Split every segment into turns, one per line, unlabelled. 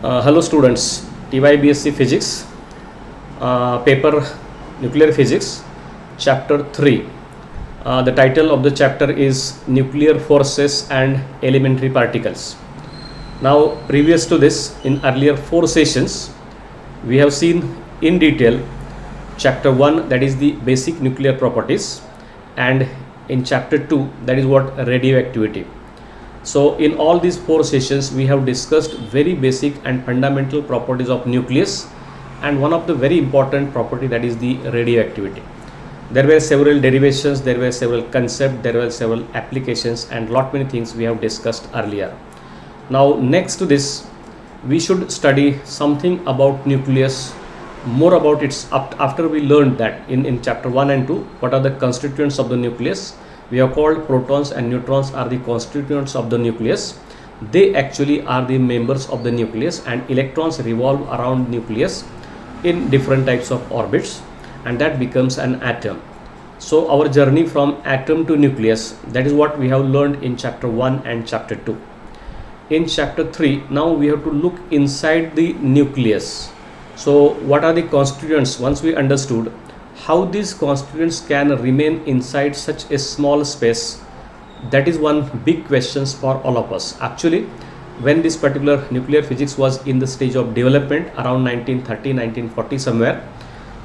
Hello students, TYBSc Physics, paper Nuclear Physics, Chapter 3. The title of the chapter is Nuclear Forces and Elementary Particles. Now, previous to this, in earlier 4 sessions, we have seen in detail Chapter 1, that is the basic nuclear properties, and in Chapter 2, that is what radioactivity. So in all these 4 sessions we have discussed very basic and fundamental properties of nucleus, and one of the very important property, that is the radioactivity. There were several derivations, there were several concepts, there were several applications, and lot many things we have discussed earlier. Now next to this we should study something about nucleus, more about its after we learned that in chapter 1 and 2 what are the constituents of the nucleus. We have called protons and neutrons are the constituents of the nucleus. They actually are the members of the nucleus, and electrons revolve around nucleus in different types of orbits, and that becomes an atom. So our journey from atom to nucleus, that is what we have learned in chapter 1 and chapter 2. In chapter 3, now we have to look inside the nucleus. So what are the constituents? Once we understood how these constituents can remain inside such a small space, that is one big questions for all of us. Actually, when this particular nuclear physics was in the stage of development around 1930 1940 somewhere,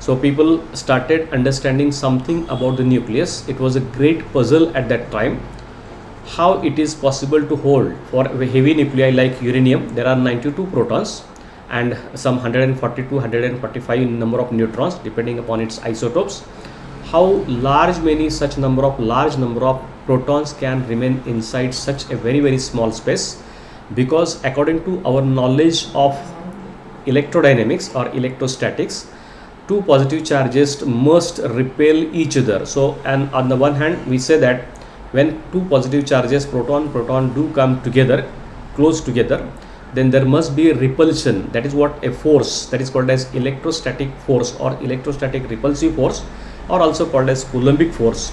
so people started understanding something about the nucleus. It was a great puzzle at that time, how it is possible to hold for a heavy nuclei like uranium. There are 92 protons and some 140 to 145 number of neutrons depending upon its isotopes. How large such number of protons can remain inside such a very small space? Because according to our knowledge of electrodynamics or electrostatics, two positive charges must repel each other. So, and on the one hand we say that when two positive charges, proton do come together, close together, then there must be a repulsion. That is what a force, that is called as electrostatic force or electrostatic repulsive force, or also called as Coulombic force.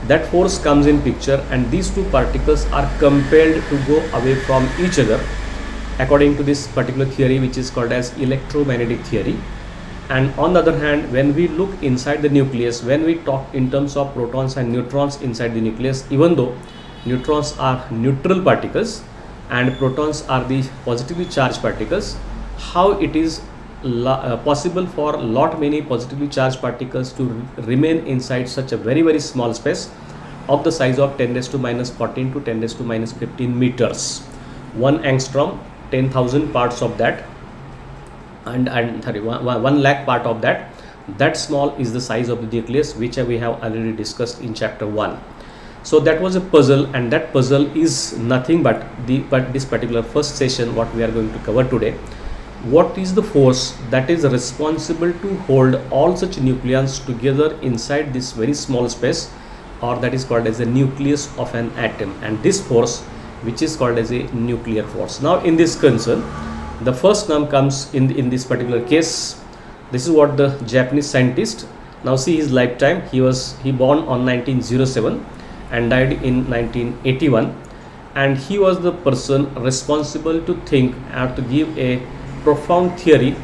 That force comes in picture, and these two particles are compelled to go away from each other according to this particular theory, which is called as electromagnetic theory. And on the other hand, when we look inside the nucleus, when we talk in terms of protons and neutrons inside the nucleus, even though neutrons are neutral particles and protons are the positively charged particles, how it is possible for many positively charged particles to remain inside such a very small space of the size of 10 raised to minus 14 to 10 raised to minus 15 meters. 1 angstrom, 10,000 parts of that, and 1 lakh part of that. That small is the size of the nucleus, which we have already discussed in chapter 1. So that was a puzzle, and that puzzle is nothing but this particular first session what we are going to cover today. What is the force that is responsible to hold all such nucleons together inside this very small space, or that is called as the nucleus of an atom, and this force which is called as a nuclear force. Now in this concern, the first name comes in this particular case. This is what the Japanese scientist. Now see his lifetime. He born on 1907 and died in 1981, and he was the person responsible to think and to give a profound theory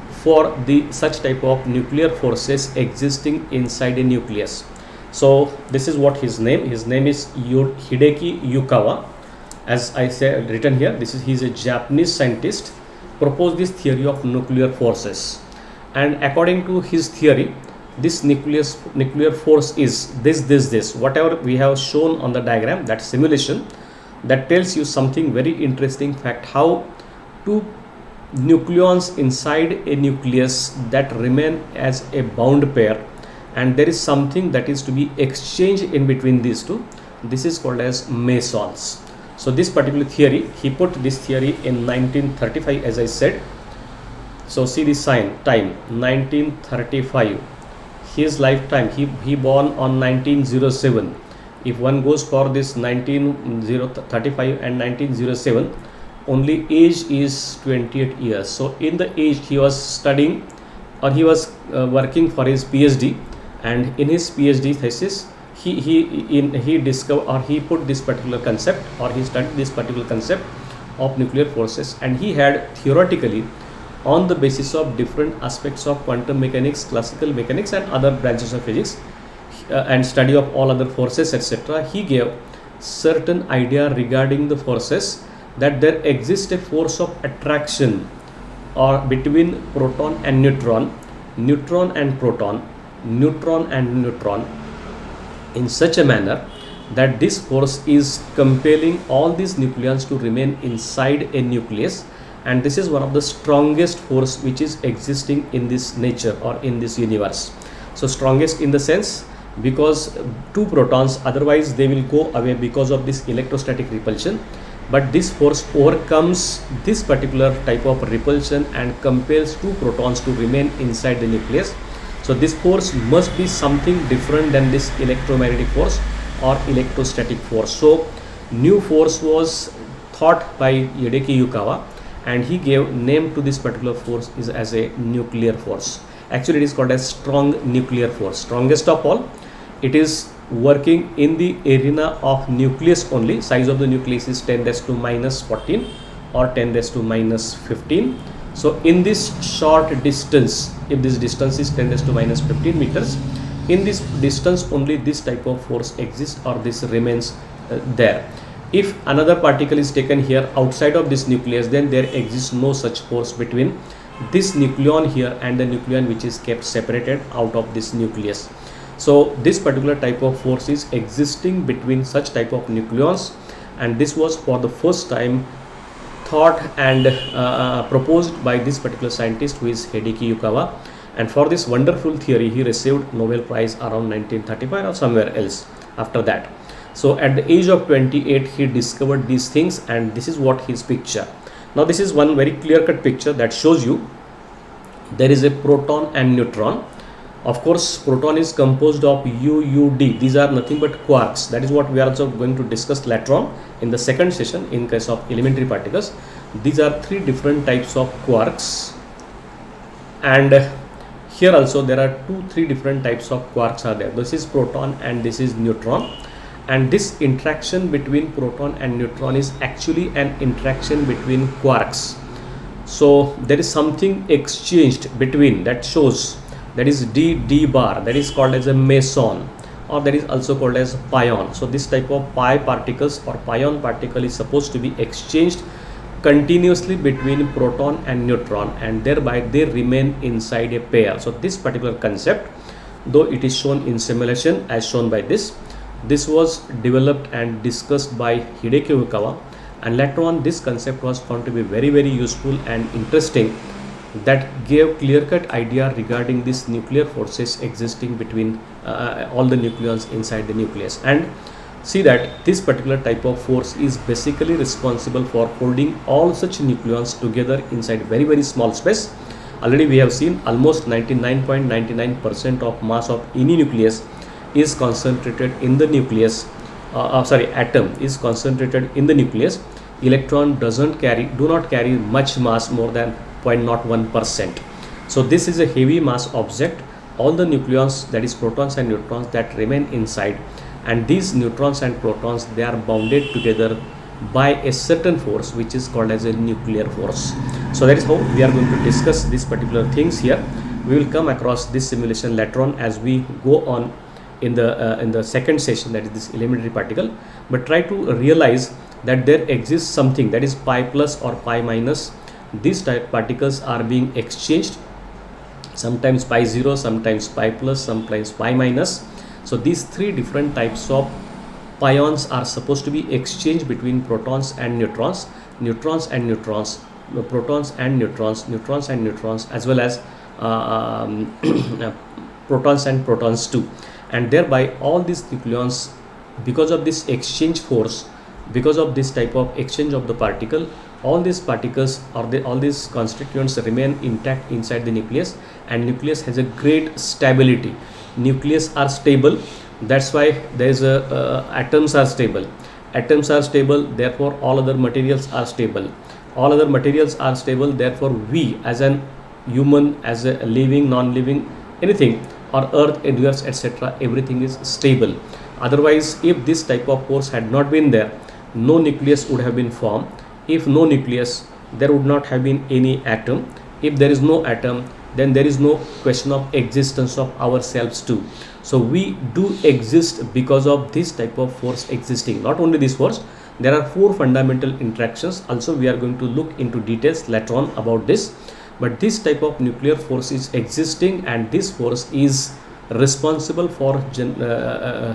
for the such type of nuclear forces existing inside a nucleus. So this is what his name is Hideki Yukawa, as I said, written here. He's a Japanese scientist, proposed this theory of nuclear forces, and according to his theory, this nuclear force is this whatever we have shown on the diagram, that simulation, that tells you something very interesting fact, how two nucleons inside a nucleus that remain as a bound pair, and there is something that is to be exchanged in between these two. This is called as mesons. So this particular theory, he put this theory in 1935, as I said. So see this time 1935, his lifetime, he born on 1907. If one goes for this 1935 and 1907, only age is 28 years. So in the age he was studying, or he was working for his PhD, and in his PhD thesis he discovered, or he put this particular concept, or he studied this particular concept of nuclear forces, and he had theoretically, on the basis of different aspects of quantum mechanics, classical mechanics, and other branches of physics, and study of all other forces, etc., he gave certain idea regarding the forces, that there exists a force of attraction or between proton and neutron, neutron and proton, neutron and neutron, in such a manner that this force is compelling all these nucleons to remain inside a nucleus, and this is one of the strongest force which is existing in this nature or in this universe. So strongest in the sense, because two protons, otherwise they will go away because of this electrostatic repulsion, but this force overcomes this particular type of repulsion and compels two protons to remain inside the nucleus. So this force must be something different than this electromagnetic force or electrostatic force. So new force was thought by Hideki Yukawa, and he gave name to this particular force is as a nuclear force. Actually, it is called as strong nuclear force, strongest of all. It is working in the arena of nucleus only. Size of the nucleus is 10 raised to minus 14 or 10 raised to minus 15. So in this short distance, if this distance is 10 raised to minus 15 meters, in this distance only this type of force exists, or this remains there. If another particle is taken here outside of this nucleus, then there exists no such force between this nucleon here and the nucleon which is kept separated out of this nucleus. So this particular type of force is existing between such type of nucleons, and this was for the first time thought and proposed by this particular scientist, who is Hideki Yukawa. And for this wonderful theory he received Nobel Prize around 1935 or somewhere else after that. So at the age of 28 he discovered these things, and this is what his picture. Now this is one very clear-cut picture that shows you there is a proton and neutron. Of course, proton is composed of UUD. These are nothing but quarks. That is what we are also going to discuss later on in the second session in case of elementary particles. These are three different types of quarks, and here also there are three different types of quarks are there. This is proton and this is neutron, and this interaction between proton and neutron is actually an interaction between quarks. So there is something exchanged between, that shows, that is d bar, that is called as a meson, or that is also called as pion. So this type of pi particles or pion particle is supposed to be exchanged continuously between proton and neutron, and thereby they remain inside a pair. So this particular concept, though it is shown in simulation as shown by this was developed and discussed by Hideki Yukawa, and later on this concept was found to be very, very useful and interesting, that gave clear-cut idea regarding these nuclear forces existing between all the nucleons inside the nucleus. And see that this particular type of force is basically responsible for holding all such nucleons together inside very, very small space. Already we have seen almost 99.99% of mass of any nucleus is concentrated in the nucleus, atom is concentrated in the nucleus. Electron do not carry much mass, more than 0.01%. So this is a heavy mass object. All the nucleons, that is protons and neutrons, that remain inside, and these neutrons and protons, they are bounded together by a certain force which is called as a nuclear force. So that is how we are going to discuss these particular things here. We will come across this simulation later on as we go on in the second session, that is this elementary particle. But try to realize that there exists something, that is pi plus or pi minus. These type particles are being exchanged, sometimes pi 0, sometimes pi plus, sometimes pi minus. So these three different types of pions are supposed to be exchanged between protons and neutrons, neutrons and neutrons, protons and neutrons, neutrons and neutrons, as well as protons and protons too. And thereby all these nucleons, because of this exchange force, because of this type of exchange of the particle, all these particles or all these constituents remain intact inside the nucleus, and nucleus has a great stability. Nucleus are stable, that's why there is atoms are stable. Atoms are stable, therefore all other materials are stable. All other materials are stable, therefore we as an human, as a living, non-living, anything, or earth, universe, etc., everything is stable. Otherwise, if this type of force had not been there, no nucleus would have been formed, if no nucleus, there would not have been any atom. If there is no atom, then there is no question of existence of ourselves too. So we do exist because of this type of force existing. Not only this force, there are four fundamental interactions. Also, we are going to look into details later on about this. But this type of nuclear force is existing, and this force is responsible for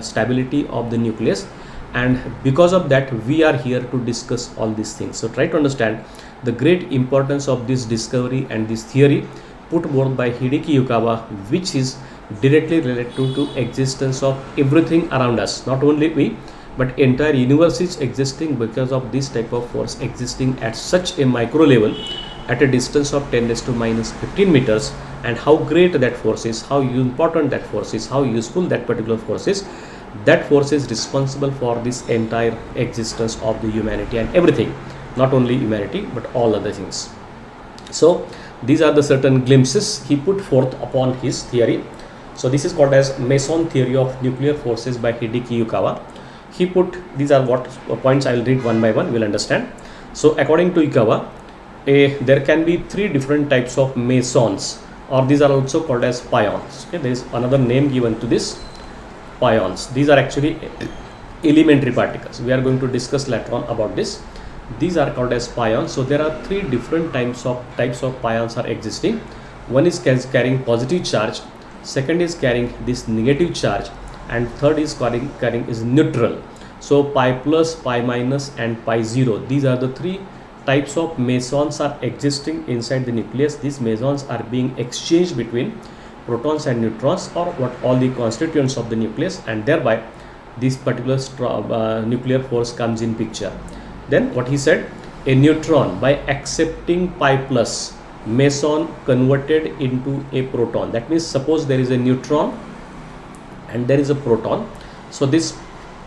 stability of the nucleus, and because of that we are here to discuss all these things. So try to understand the great importance of this discovery and this theory put forth by Hideki Yukawa, which is directly related to existence of everything around us. Not only we, but entire universe is existing because of this type of force existing at such a micro level, at a distance of 10 raised to minus 15 meters. And how great that force is, how important that force is, how useful that particular force is. That force is responsible for this entire existence of the humanity and everything, not only humanity but all other things. So these are the certain glimpses he put forth upon his theory. So this is called as Meson theory of nuclear forces by Hideki Yukawa. He put, these are what points I will read one by one, you will understand. So according to Yukawa, there can be three different types of mesons, or these are also called as pions. Okay, there is another name given to this, pions. These are actually elementary particles. We are going to discuss later on about this. These are called as pions. So there are three different types of pions are existing. One is carrying positive charge, second is carrying this negative charge, and third is carrying is neutral. So pi plus, pi minus, and pi zero. These are the three types of mesons are existing inside the nucleus. These mesons are being exchanged between protons and neutrons, or what all the constituents of the nucleus, and thereby this particular nuclear force comes in picture. Then what he said, a neutron by accepting pi plus meson converted into a proton. That means suppose there is a neutron and there is a proton. So this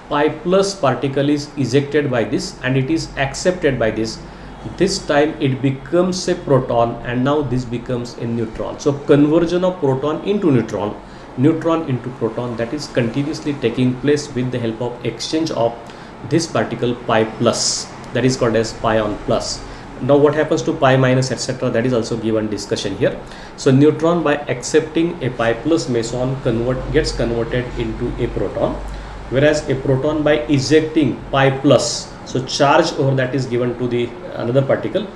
pi plus particle is ejected by this and it is accepted by this. This time it becomes a proton, and now this becomes a neutron. So conversion of proton into neutron, neutron into proton, that is continuously taking place with the help of exchange of this particle pi plus, that is called as pion plus. Now what happens to pi minus, etc., that is also given discussion here. So neutron by accepting a pi plus meson gets converted into a proton, whereas a proton by ejecting pi plus, so charge over that is given to the another particle,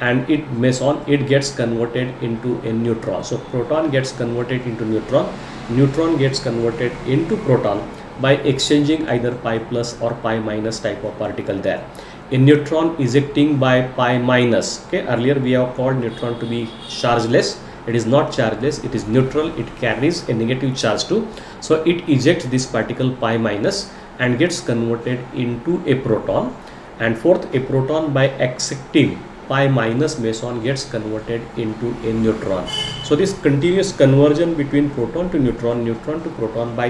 and it meson, it gets converted into a neutron. So proton gets converted into neutron, neutron gets converted into proton by exchanging either pi plus or pi minus type of particle there. A neutron ejecting by pi minus, okay, earlier we have called neutron to be chargeless. It is not chargeless, it is neutral, it carries a negative charge too. So it ejects this particle pi minus and gets converted into a proton. And fourth, a proton by accepting pi minus meson gets converted into a neutron. So this continuous conversion between proton to neutron, neutron to proton by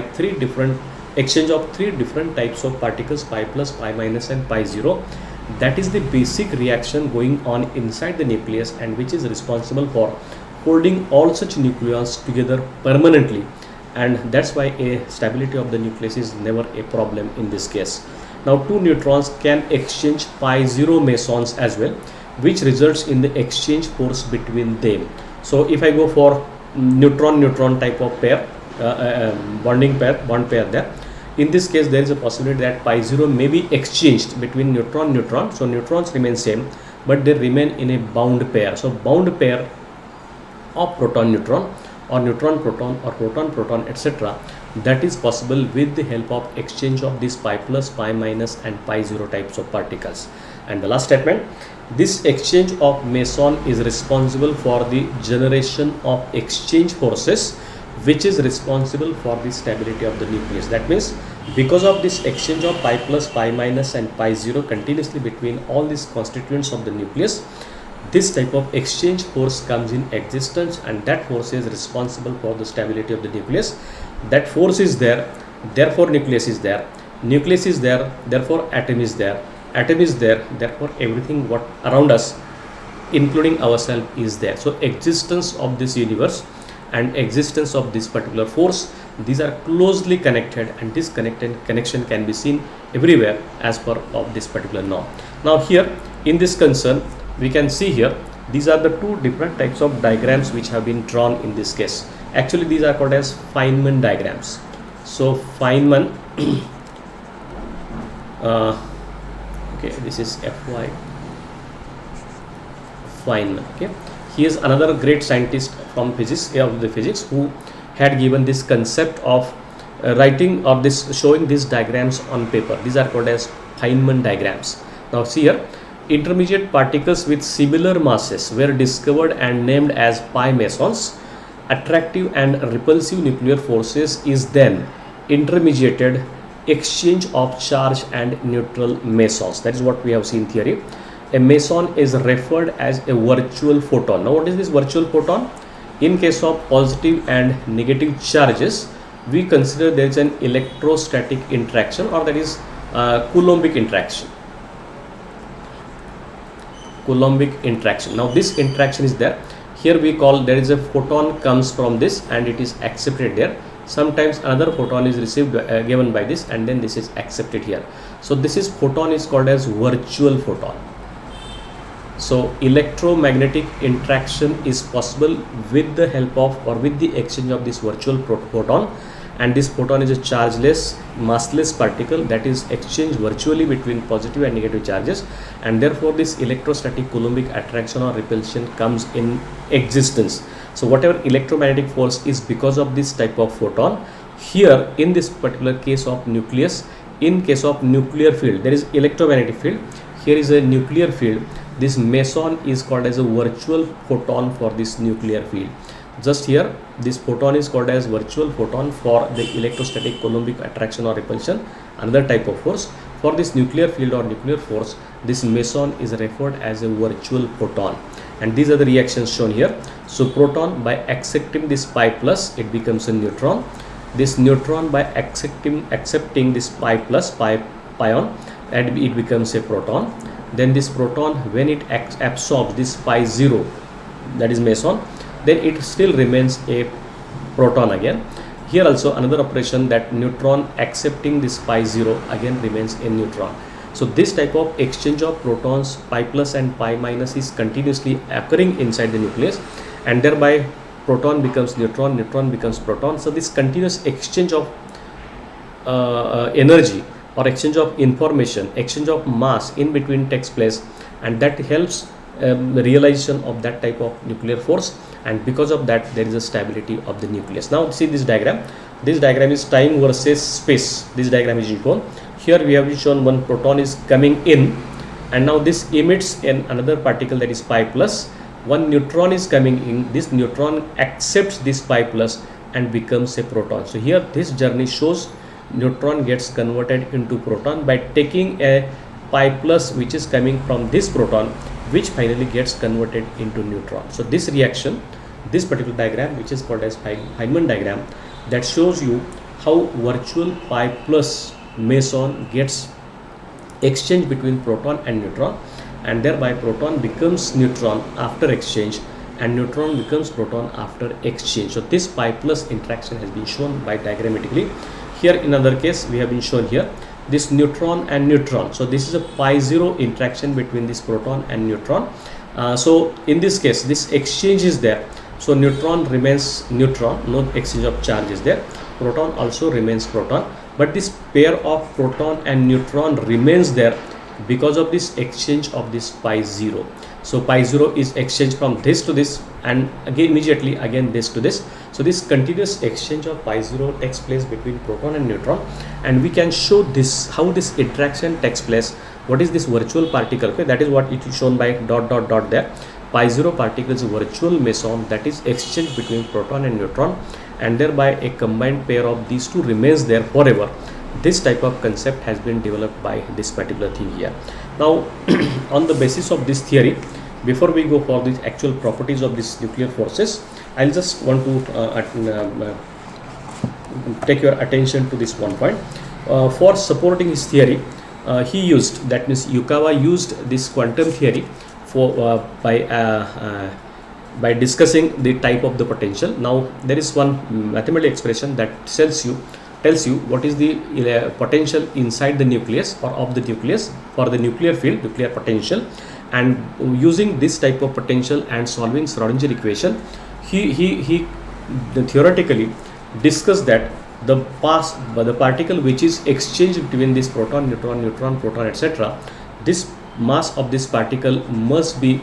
exchange of three different types of particles, pi plus, pi minus, and pi zero, that is the basic reaction going on inside the nucleus, and which is responsible for holding all such nucleons together permanently. And that's why a stability of the nucleus is never a problem in this case. Now two neutrons can exchange pi zero mesons as well, which results in the exchange force between them. So if I go for neutron-neutron type of pair, bond pair there, in this case there is a possibility that pi zero may be exchanged between neutron-neutron. So neutrons remain same, but they remain in a bound pair. So bound pair of proton-neutron, or neutron-proton, or proton-proton, etc., that is possible with the help of exchange of this pi plus, pi minus, and pi zero types of particles. And the last statement, this exchange of meson is responsible for the generation of exchange forces, which is responsible for the stability of the nucleus. That means because of this exchange of pi plus, pi minus, and pi zero continuously between all these constituents of the nucleus, this type of exchange force comes in existence, and that force is responsible for the stability of the nucleus. That force is there, therefore nucleus is there. Nucleus is there, therefore atom is there. Atom is there, therefore everything what around us, including ourselves, is there. So existence of this universe and existence of this particular force, these are closely connected, and this connection can be seen everywhere as per of this particular norm. Now here in this concern, we can see here these are the two different types of diagrams which have been drawn in this case. Actually these are called as Feynman diagrams. So Feynman okay, this is Fy Feynman. Okay, he is another great scientist from physics, of the physics, who had given this concept of writing or this showing these diagrams on paper. These are called as Feynman diagrams. Now see here, intermediate particles with similar masses were discovered and named as pi mesons. Attractive and repulsive nuclear forces is then intermediated exchange of charge and neutral mesons. That is what we have seen theory. A meson is referred as a virtual photon. Now what is this virtual photon? In case of positive and negative charges, we consider there is an electrostatic interaction, or that is Coulombic interaction. Coulombic interaction. Now this interaction is there. Here we call, there is a photon comes from this and it is accepted there. Sometimes another photon is received given by this, and then this is accepted here. So this is photon is called as virtual photon. So electromagnetic interaction is possible with the help of or with the exchange of this virtual photon, and this photon is a chargeless massless particle that is exchanged virtually between positive and negative charges, and therefore this electrostatic Coulombic attraction or repulsion comes in existence. So whatever electromagnetic force is because of this type of photon. Here in this particular case of nucleus, in case of nuclear field, there is electromagnetic field, here is a nuclear field. This meson is called as a virtual photon for this nuclear field. Just here this photon is called as virtual photon for the electrostatic Coulombic attraction or repulsion, another type of force. For this nuclear field or nuclear force, this meson is referred as a virtual photon, and these are the reactions shown here. So proton, by accepting this pi plus, it becomes a neutron. This neutron, by accepting this pi plus pion, and it becomes a proton. Then this proton, when it absorbs this pi 0, that is meson, then it still remains a proton again. Here also another operation, that neutron accepting this pi 0 again remains a neutron. So this type of exchange of protons, pi plus and pi minus, is continuously occurring inside the nucleus, and thereby proton becomes neutron, neutron becomes proton. So this continuous exchange of energy or exchange of information, exchange of mass in between takes place, and that helps the realization of that type of nuclear force, and because of that there is a stability of the nucleus. Now see this diagram. This diagram is time versus space. This diagram is shown. Here we have shown one proton is coming in, and now this emits another particle, that is pi plus. One neutron is coming in. This neutron accepts this pi plus and becomes a proton. So here this journey shows neutron gets converted into proton by taking a pi plus which is coming from this proton, which finally gets converted into neutron. So this reaction, this particular diagram, which is called as Feynman diagram, that shows you how virtual pi plus meson gets exchanged between proton and neutron, and thereby proton becomes neutron after exchange and neutron becomes proton after exchange. So this pi plus interaction has been shown by diagrammatically. Here in another case we have been shown here this neutron and neutron. So this is a pi 0 interaction between this proton and neutron. So in this case this exchange is there. So neutron remains neutron, no exchange of charge is there. Proton also remains proton, but this pair of proton and neutron remains there because of this exchange of this pi 0. So pi 0 is exchanged from this to this, and again immediately again this to this. So this continuous exchange of pi 0 takes place between proton and neutron, and we can show this how this interaction takes place. What is this virtual particle? Okay, that is what it is shown by dot dot dot there. Pi 0 particle is a virtual meson that is exchanged between proton and neutron, and thereby a combined pair of these two remains there forever. This type of concept has been developed by this particular thing here. Now on the basis of this theory, before we go for the actual properties of these nuclear forces, I'll just want to take your attention to this one point. For supporting his theory, he used, that means Yukawa used this quantum theory for by discussing the type of the potential. Now there is one mathematical expression that tells you what is the potential inside the nucleus or of the nucleus for the nuclear field, nuclear potential. and using this type of potential and solving Schrodinger equation, he theoretically discussed that the particle which is exchanged between this proton, neutron, proton, etc., this mass of this particle must be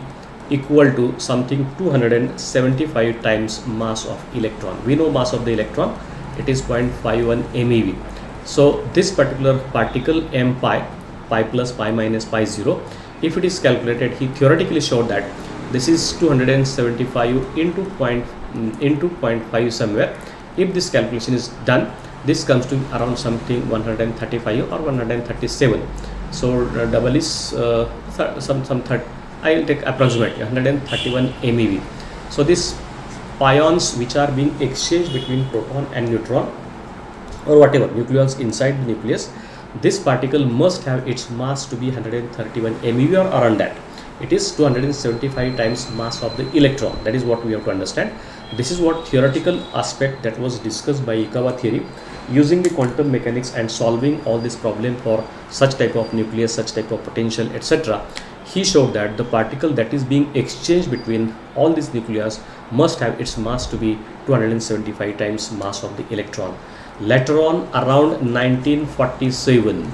equal to something 275 times mass of electron. We know mass of the electron, it is 0.51 MeV. So this particular particle m pi plus pi minus pi 0, if it is calculated, he theoretically showed that this is 275 into 0.5 somewhere. If this calculation is done, this comes to around something 135 or 137. So double is some 30, I will take approximately 131 MeV. So these pions which are being exchanged between proton and neutron or whatever nucleons inside the nucleus, this particle must have its mass to be 131 MeV or around that. It is 275 times mass of the electron. That is what we have to understand. This is what theoretical aspect that was discussed by Yukawa theory, using the quantum mechanics and solving all this problem for such type of nucleus, such type of potential, etc. He showed that the particle that is being exchanged between all these nucleus must have its mass to be 275 times mass of the electron. Later on, around 1947,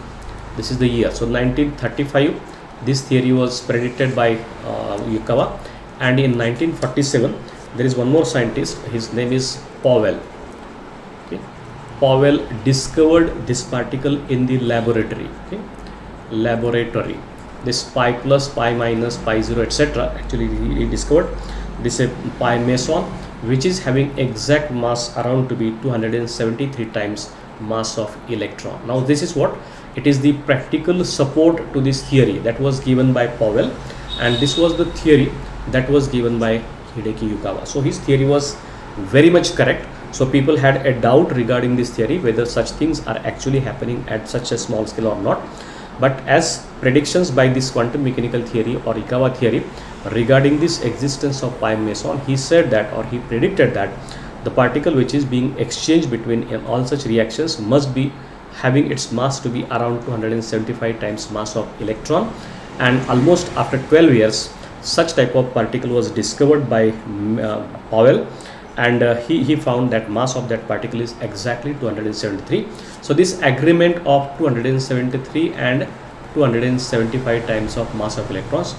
this is the year, so 1935, this theory was predicted by Yukawa, and in 1947 there is one more scientist, his name is Powell. Okay. Powell discovered this particle in the laboratory. Okay. Laboratory, this pi plus, pi minus, pi 0, etc. Actually he discovered this pi meson, which is having exact mass around to be 273 times mass of electron. Now this is what it is, the practical support to this theory that was given by Powell, and this was the theory that was given by Hideki Yukawa. So his theory was very much correct. So people had a doubt regarding this theory, whether such things are actually happening at such a small scale or not. But as predictions by this quantum mechanical theory or Yukawa theory regarding this existence of pi meson, he said that, or he predicted that the particle which is being exchanged between all such reactions must be having its mass to be around 275 times mass of electron. And almost after 12 years, such type of particle was discovered by Powell, and he found that mass of that particle is exactly 273. So this agreement of 273 and 275 times of mass of electrons,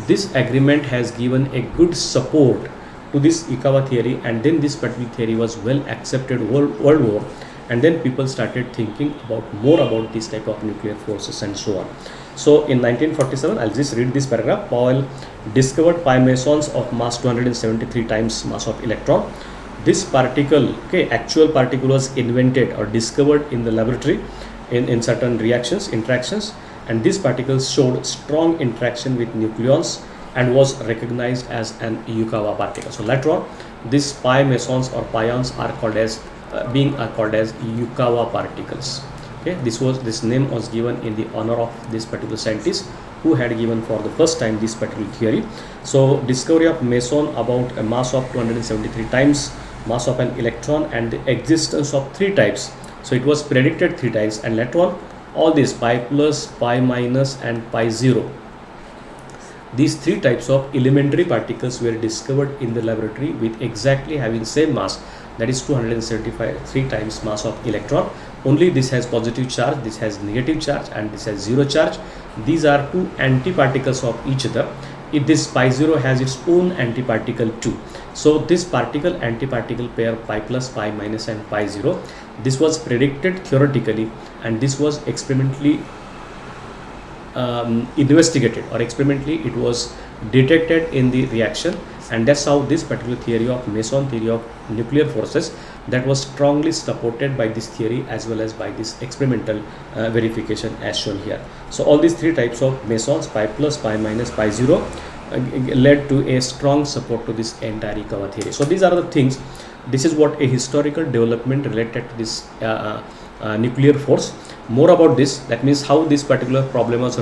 this agreement has given a good support to this Yukawa theory, and then this particular theory was well accepted world over, and then people started thinking more about this type of nuclear forces and so on. So in 1947, I'll just read this paragraph. Powell discovered pi mesons of mass 273 times mass of electron. This particle, okay, actual particle was invented or discovered in the laboratory in certain reactions, interactions, and this particle showed strong interaction with nucleons and was recognized as an Yukawa particle. So later on, these pi mesons or pions are called as called as Yukawa particles. Okay, this name was given in the honor of this particular scientist who had given for the first time this particular theory. So discovery of meson about a mass of 273 times mass of an electron and the existence of 3 types. So it was predicted 3 times, and later on all these pi plus, pi minus and pi 0, these 3 types of elementary particles were discovered in the laboratory with exactly having same mass, that is 273 times mass of electron. Only this has positive charge, this has negative charge, and this has 0 charge. These are 2 antiparticles of each other. If this pi 0 has its own antiparticle too. So this particle antiparticle pair pi plus, pi minus and pi 0, this was predicted theoretically, and this was experimentally investigated, or experimentally it was detected in the reaction, and that's how this particular theory of meson, theory of nuclear forces, that was strongly supported by this theory as well as by this experimental verification as shown here. So all these 3 types of mesons, pi plus, pi minus, pi 0, led to a strong support to this entire Yukawa theory. So these are the things. This is what a historical development related to this nuclear force. More about this, that means how this particular problem was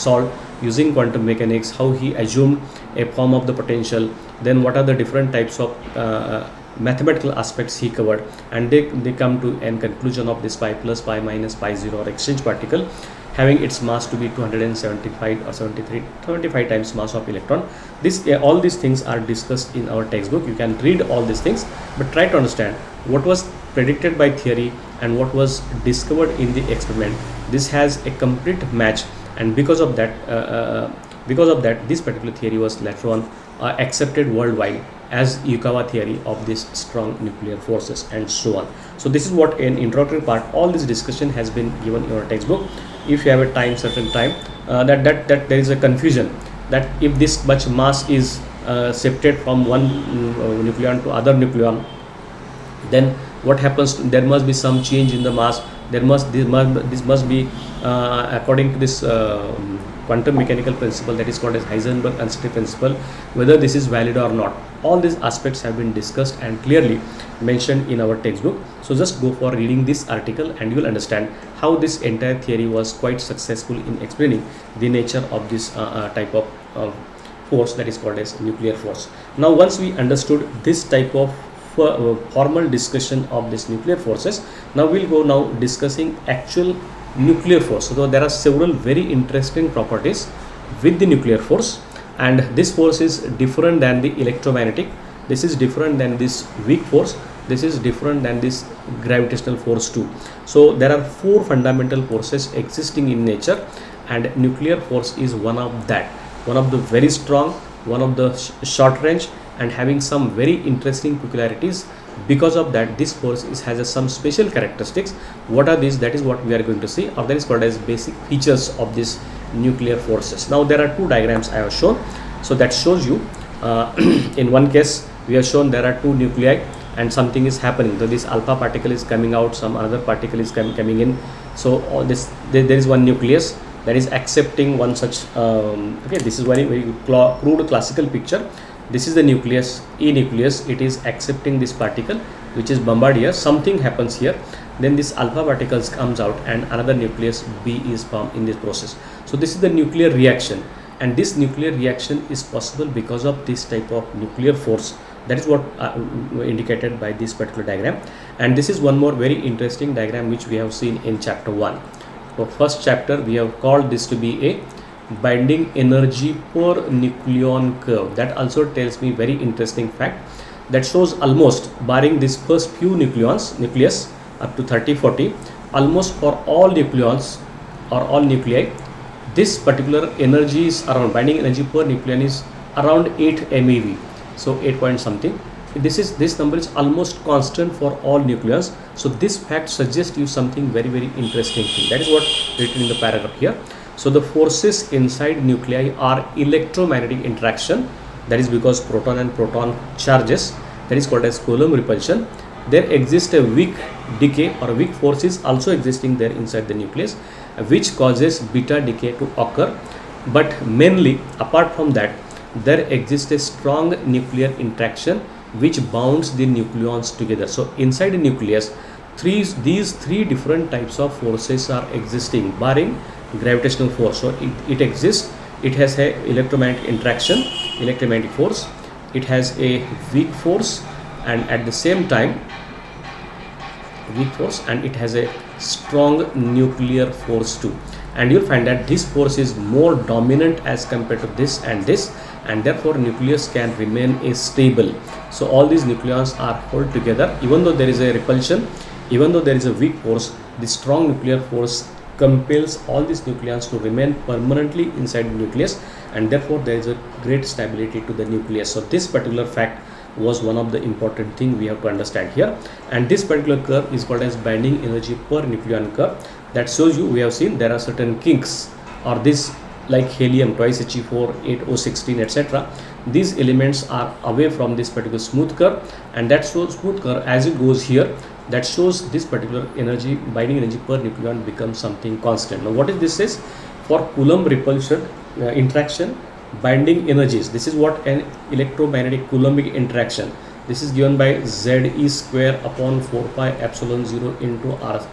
solved using quantum mechanics, how he assumed a form of the potential, then what are the different types of mathematical aspects he covered, and they come to a conclusion of this pi plus, pi minus, pi 0 or exchange particle having its mass to be 275 or 73 25 times mass of electron. This all these things are discussed in our textbook. You can read all these things, but try to understand what was predicted by theory and what was discovered in the experiment. This has a complete match, and because of that this particular theory was later on accepted worldwide as Yukawa theory of this strong nuclear forces, and so on. So this is what an introductory part, all this discussion has been given in your textbook. If you have a time, certain time, that there is a confusion that if this much mass is shifted from one nucleon to other nucleon, then what happens? There must be some change in the mass. This must be according to this quantum mechanical principle that is called as Heisenberg uncertainty principle, whether this is valid or not. All these aspects have been discussed and clearly mentioned in our textbook. So just go for reading this article and you will understand how this entire theory was quite successful in explaining the nature of this type of force that is called as nuclear force. Now once we understood this type of formal discussion of this nuclear forces, now we'll go now discussing actual nuclear force. So there are several very interesting properties with the nuclear force, and this force is different than the electromagnetic, this is different than this weak force, this is different than this gravitational force too. So there are four fundamental forces existing in nature, and nuclear force is one of that, one of the very strong, one of the short range, and having some very interesting peculiarities. Because of that, this force has some special characteristics. What are these? That is what we are going to see, or that is called as basic features of this nuclear forces. Now there are two diagrams I have shown. So that shows you in one case we have shown there are two nuclei and something is happening. So this alpha particle is coming out, some other particle is coming in. So all this, there is one nucleus that is accepting one such okay, this is very crude classical picture. This is the nucleus, E nucleus. It is accepting this particle which is bombarded here. Something happens here, then this alpha particles comes out and another nucleus B is formed in this process. So this is the nuclear reaction, and this nuclear reaction is possible because of this type of nuclear force. That is what indicated by this particular diagram. And this is one more very interesting diagram which we have seen in chapter 1. So first chapter we have called this to be a binding energy per nucleon curve. That also tells me very interesting fact that shows almost, barring this first few nucleus up to 30-40, almost for all nucleons or all nuclei, this particular energy is around, binding energy per nucleon is around 8 MeV. So 8 point something. This number is almost constant for all nucleons. So this fact suggests you something very interesting thing. That is what written in the paragraph here. So the forces inside nuclei are electromagnetic interaction. That is because proton and proton charges, that is called as Coulomb repulsion. There exists a weak decay or weak force is also existing there inside the nucleus, which causes beta decay to occur. But mainly apart from that, there exists a strong nuclear interaction which bounds the nucleons together. So inside the nucleus, these three different types of forces are existing, barring gravitational force. So it exists. It has a electromagnetic interaction, electromagnetic force. It has a weak force, and at the same time weak force, and it has a strong nuclear force too. And you'll find that this force is more dominant as compared to this, and therefore nucleus can remain stable. So all these nucleons are held together. Even though there is a repulsion, even though there is a weak force, the strong nuclear force compels all these nucleons to remain permanently inside the nucleus, and therefore there is a great stability to the nucleus. So this particular fact was one of the important thing we have to understand here. And this particular curve is called as binding energy per nucleon curve. That shows you, we have seen there are certain kinks, or this like helium twice He4, 8O16, etc. These elements are away from this particular smooth curve, and that shows smooth curve as it goes here, that shows this particular energy, binding energy per nucleon, becomes something constant. Now what is this is? For Coulomb repulsion interaction, binding energies, this is what an electromagnetic Coulombic interaction, this is given by Ze square upon 4 pi epsilon 0 into r.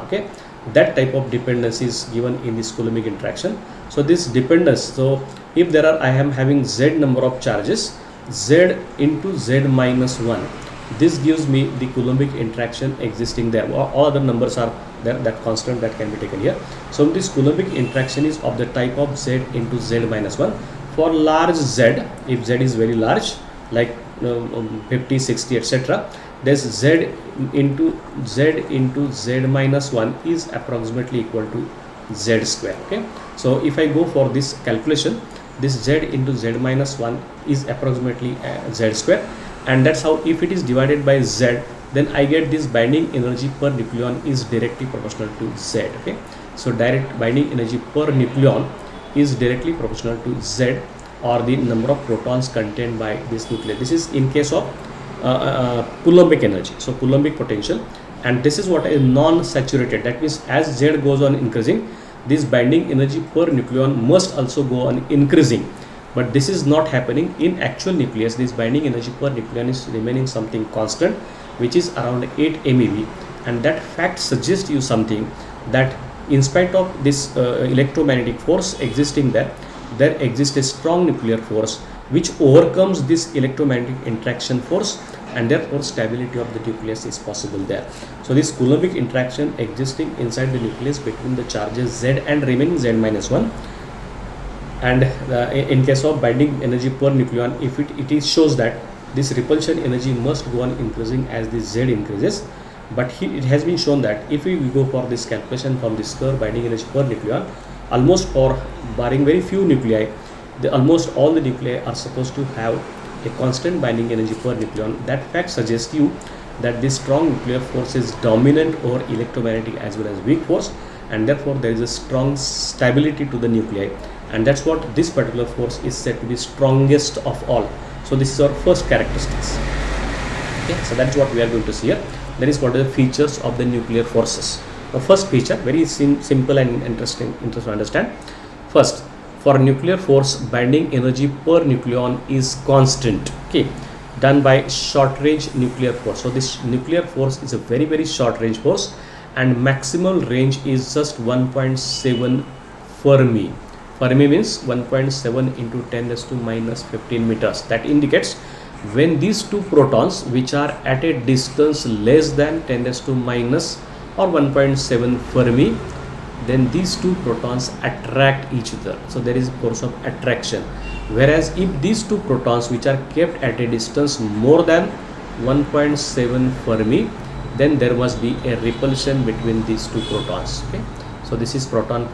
Okay, that type of dependence is given in this Coulombic interaction. So this dependence, so if there are, I am having Z number of charges, Z into Z minus 1, this gives me the Coulombic interaction existing there. All other numbers are that constant that can be taken here. So this Coulombic interaction is of the type of Z into Z minus 1. For large Z, if Z is very large, like 50, 60, etc., this Z into Z minus 1 is approximately equal to Z square. Okay, so if I go for this calculation, this Z into Z minus 1 is approximately Z square, and that's how, if it is divided by Z, then I get this binding energy per nucleon is directly proportional to Z. Okay, so direct binding energy per nucleon is directly proportional to Z, or the number of protons contained by this nucleus. This is in case of Coulombic energy, so Coulombic potential. And this is what is non-saturated. That means as Z goes on increasing, this binding energy per nucleon must also go on increasing. But this is not happening in actual nucleus. This binding energy per nucleon is remaining something constant, which is around 8 MeV. And that fact suggests you something, that in spite of this electromagnetic force existing there exists a strong nuclear force which overcomes this electromagnetic interaction force, and therefore stability of the nucleus is possible there. So this Coulombic interaction existing inside the nucleus between the charges Z and remaining Z minus 1, and in case of binding energy per nucleon, if it shows that this repulsion energy must go on increasing as the Z increases. But it has been shown that if we go for this calculation from this curve, binding energy per nucleon, almost, for barring very few nuclei, almost all the nuclei are supposed to have a constant binding energy per nucleon. That fact suggests you that this strong nuclear force is dominant over electromagnetic as well as weak force, and therefore there is a strong stability to the nuclei, and that's what this particular force is said to be strongest of all. So this is our first characteristics. Okay, so that's what we are going to see here. That is what are the features of the nuclear forces. The first feature, very simple and interesting to understand. First, for nuclear force, binding energy per nucleon is constant, okay, done by short range nuclear force. So this nuclear force is a very short range force, and maximal range is just 1.7 Fermi. Fermi means 1.7 into 10 raised to minus 15 meters. That indicates when these two protons, which are at a distance less than 10 raised to minus or 1.7 Fermi, then these two protons attract each other. So there is a force of attraction. Whereas if these two protons, which are kept at a distance more than 1.7 Fermi, then there must be a repulsion between these two protons. Okay, so this is proton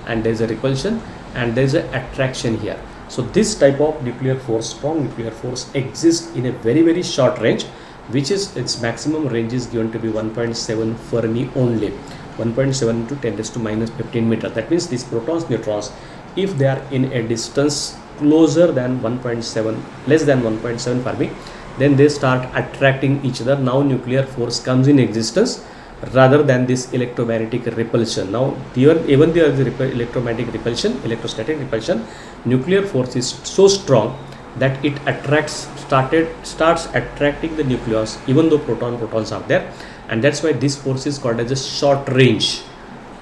and there is a repulsion and there is an attraction here. So this type of nuclear force, strong nuclear force, exists in a very short range, which is its maximum range is given to be 1.7 Fermi only, 1.7 to 10 raised to minus 15 meter. That means these protons, neutrons, if they are in a distance closer than 1.7, less than 1.7 Fermi, then they start attracting each other. Now nuclear force comes in existence rather than this electromagnetic repulsion. Now even there is electromagnetic repulsion, electrostatic repulsion, nuclear force is so strong that it starts attracting the nucleus even though protons are there, and that's why this force is called as a short range.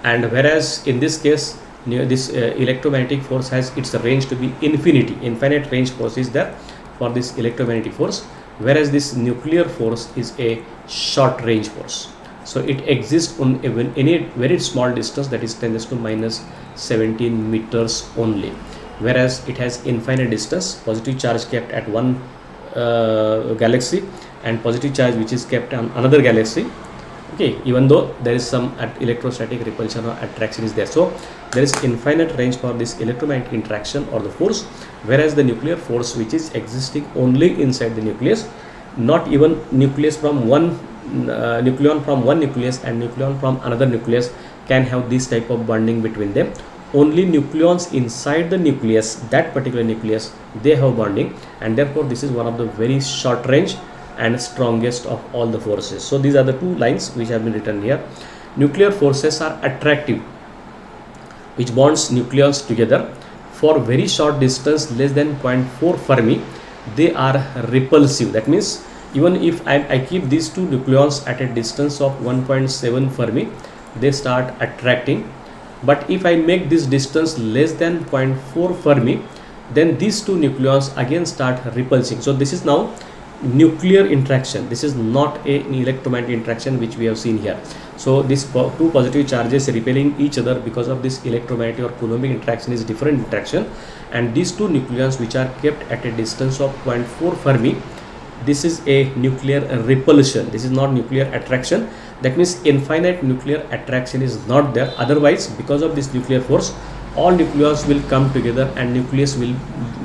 And whereas in this case this electromagnetic force has its range to be infinite range force is there for this electromagnetic force, whereas this nuclear force is a short range force. So it exists on any very small distance, that is 10 raised to minus 17 meters only, whereas it has infinite distance, positive charge kept at one galaxy and positive charge which is kept on another galaxy. Okay, even though there is some electrostatic repulsion or attraction is there, so there is infinite range for this electromagnetic interaction or the force, whereas the nuclear force, which is existing only inside the nucleus, not even nucleus from one nucleon from one nucleus and nucleon from another nucleus can have this type of bonding between them. Only nucleons inside the nucleus, that particular nucleus, they have bonding, and therefore this is one of the very short range and strongest of all the forces. So these are the two lines which have been written here. Nuclear forces are attractive, which bonds nucleons together for very short distance less than 0.4 Fermi. They are repulsive. That means even if I keep these two nucleons at a distance of 1.7 Fermi, they start attracting. But if I make this distance less than 0.4 Fermi, then these two nucleons again start repulsing. So this is now nuclear interaction. This is not an electromagnetic interaction which we have seen here. So these two positive charges repelling each other because of this electromagnetic or Coulombic interaction is different interaction, and these two nucleons which are kept at a distance of 0.4 Fermi, this is a nuclear repulsion. This is not nuclear attraction. That means infinite nuclear attraction is not there. Otherwise, because of this nuclear force, all nucleons will come together and nucleus will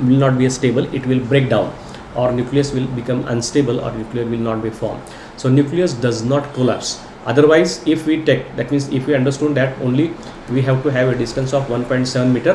not be stable. It will break down, or nucleus will become unstable, or nucleus will not be formed. So nucleus does not collapse. Otherwise, if we take, that means if we understood that only we have to have a distance of 1.7 meter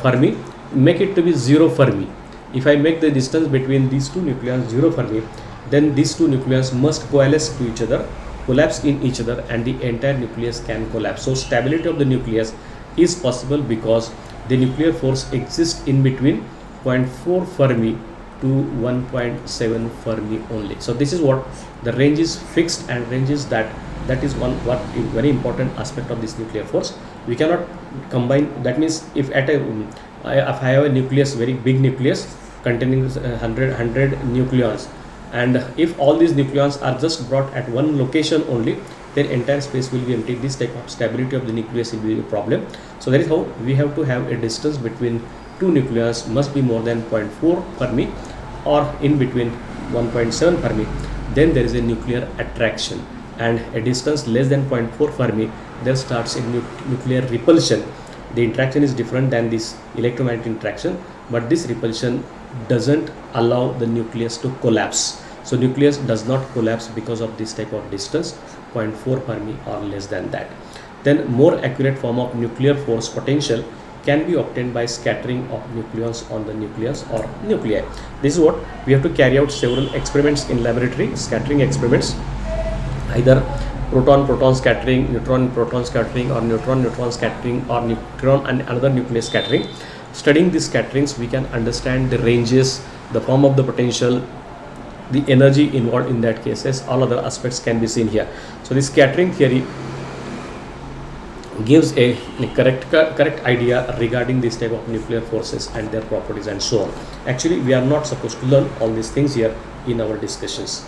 Fermi, make it to be 0 Fermi. If I make the distance between these two nucleons 0 Fermi, then these two nucleons must coalesce to each other, collapse in each other, and the entire nucleus can collapse. So stability of the nucleus is possible because the nuclear force exists in between 0.4 Fermi to 1.7 Fermi only. So this is what the range is fixed, and range is that is what is very important aspect of this nuclear force. We cannot combine. That means if at a if I have a nucleus, very big nucleus containing 100 nucleons, and if all these nucleons are just brought at one location only, then entire space will be empty. This type of stability of the nucleus will be a problem. So that is how we have to have a distance between two nucleons must be more than 0.4 Fermi or in between 1.7 Fermi. Then there is a nuclear attraction, and a distance less than 0.4 Fermi, there starts a nuclear repulsion. The interaction is different than this electromagnetic interaction, but this repulsion doesn't allow the nucleus to collapse. So nucleus does not collapse because of this type of distance, 0.4 Fermi or less than that. Then more accurate form of nuclear force potential can be obtained by scattering of nucleons on the nucleus or nuclei. This is what we have to carry out several experiments in laboratory, scattering experiments, either proton-proton scattering, neutron-proton scattering, or neutron-neutron scattering, or neutron and another nucleus scattering. Studying these scatterings, we can understand the ranges, the form of the potential, the energy involved in that cases. All other aspects can be seen here. So this scattering theory gives a correct idea regarding this type of nuclear forces and their properties and so on. Actually, we are not supposed to learn all these things here in our discussions.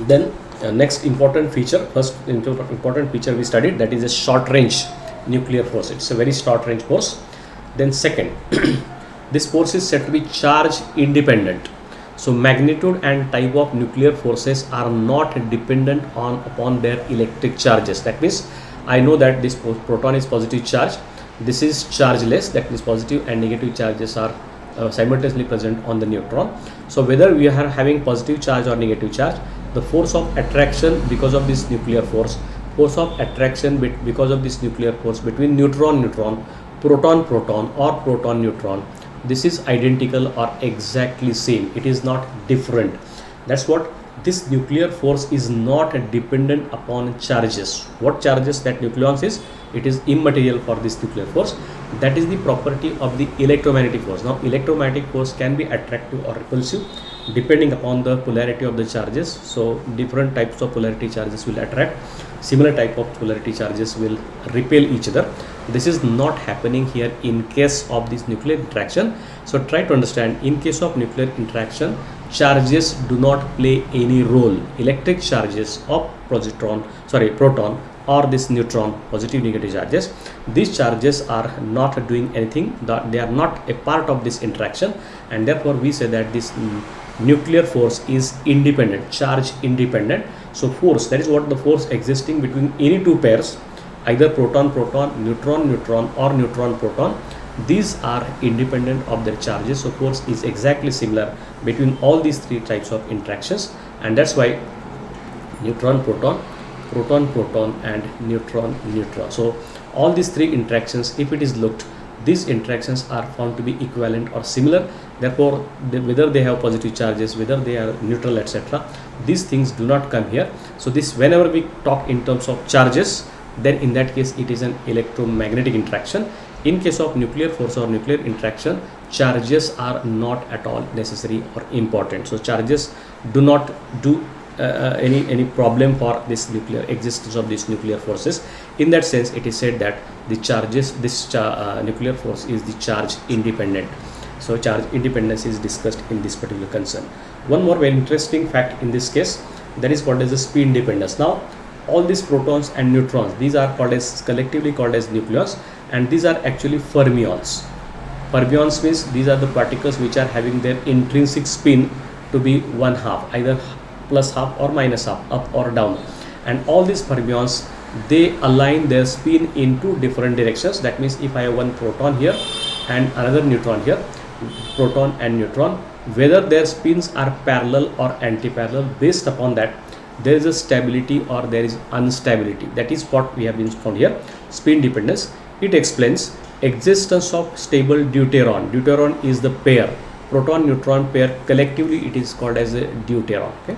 Then next important feature, first important feature we studied, that is a short range nuclear force. It's a very short range force. Then second, this force is said to be charge independent. So magnitude and type of nuclear forces are not dependent upon their electric charges. That means I know that this proton is positive charge, this is chargeless, that means positive and negative charges are simultaneously present on the neutron. So whether we are having positive charge or negative charge, the force of attraction because of this nuclear force, because of this nuclear force between neutron-neutron, proton-proton or proton-neutron, this is identical or exactly same. It is not different. That's what this nuclear force is not dependent upon charges. What charges that nucleons is? It is immaterial for this nuclear force. That is the property of the electromagnetic force. Now electromagnetic force can be attractive or repulsive depending upon the polarity of the charges. So different types of polarity charges will attract, similar type of polarity charges will repel each other. This is not happening here in case of this nuclear interaction. So try to understand, in case of nuclear interaction, charges do not play any role. Electric charges of proton or this neutron, positive negative charges, these charges are not doing anything, that they are not a part of this interaction, and therefore we say that this nuclear force is independent, charge independent. So force, that is what the force existing between any two pairs, either proton-proton, neutron-neutron or neutron-proton, these are independent of their charges. So force is exactly similar between all these three types of interactions, and that's why neutron-proton, proton-proton and neutron-neutron. So all these three interactions, if it is looked, these interactions are found to be equivalent or similar. Therefore whether they have positive charges, whether they are neutral, etc., these things do not come here. So this, whenever we talk in terms of charges, then in that case it is an electromagnetic interaction. In case of nuclear force or nuclear interaction, charges are not at all necessary or important. So charges do not do any problem for this nuclear existence of these nuclear forces. In that sense, it is said that the charges, this nuclear force is the charge independent. So charge independence is discussed in this particular concern. One more very interesting fact in this case, that is called as the spin dependence. Now all these protons and neutrons, these are called as, collectively called as nucleons, and these are actually fermions. Fermions means these are the particles which are having their intrinsic spin to be one half, either plus half or minus half, up or down. And all these fermions, they align their spin into different directions. That means if I have one proton here and another neutron here, proton and neutron, whether their spins are parallel or anti-parallel, based upon that there is a stability or there is instability. That is what we have been found here, spin dependence. It explains existence of stable deuteron. Deuteron is the pair, proton neutron pair, collectively it is called as a deuteron. Okay.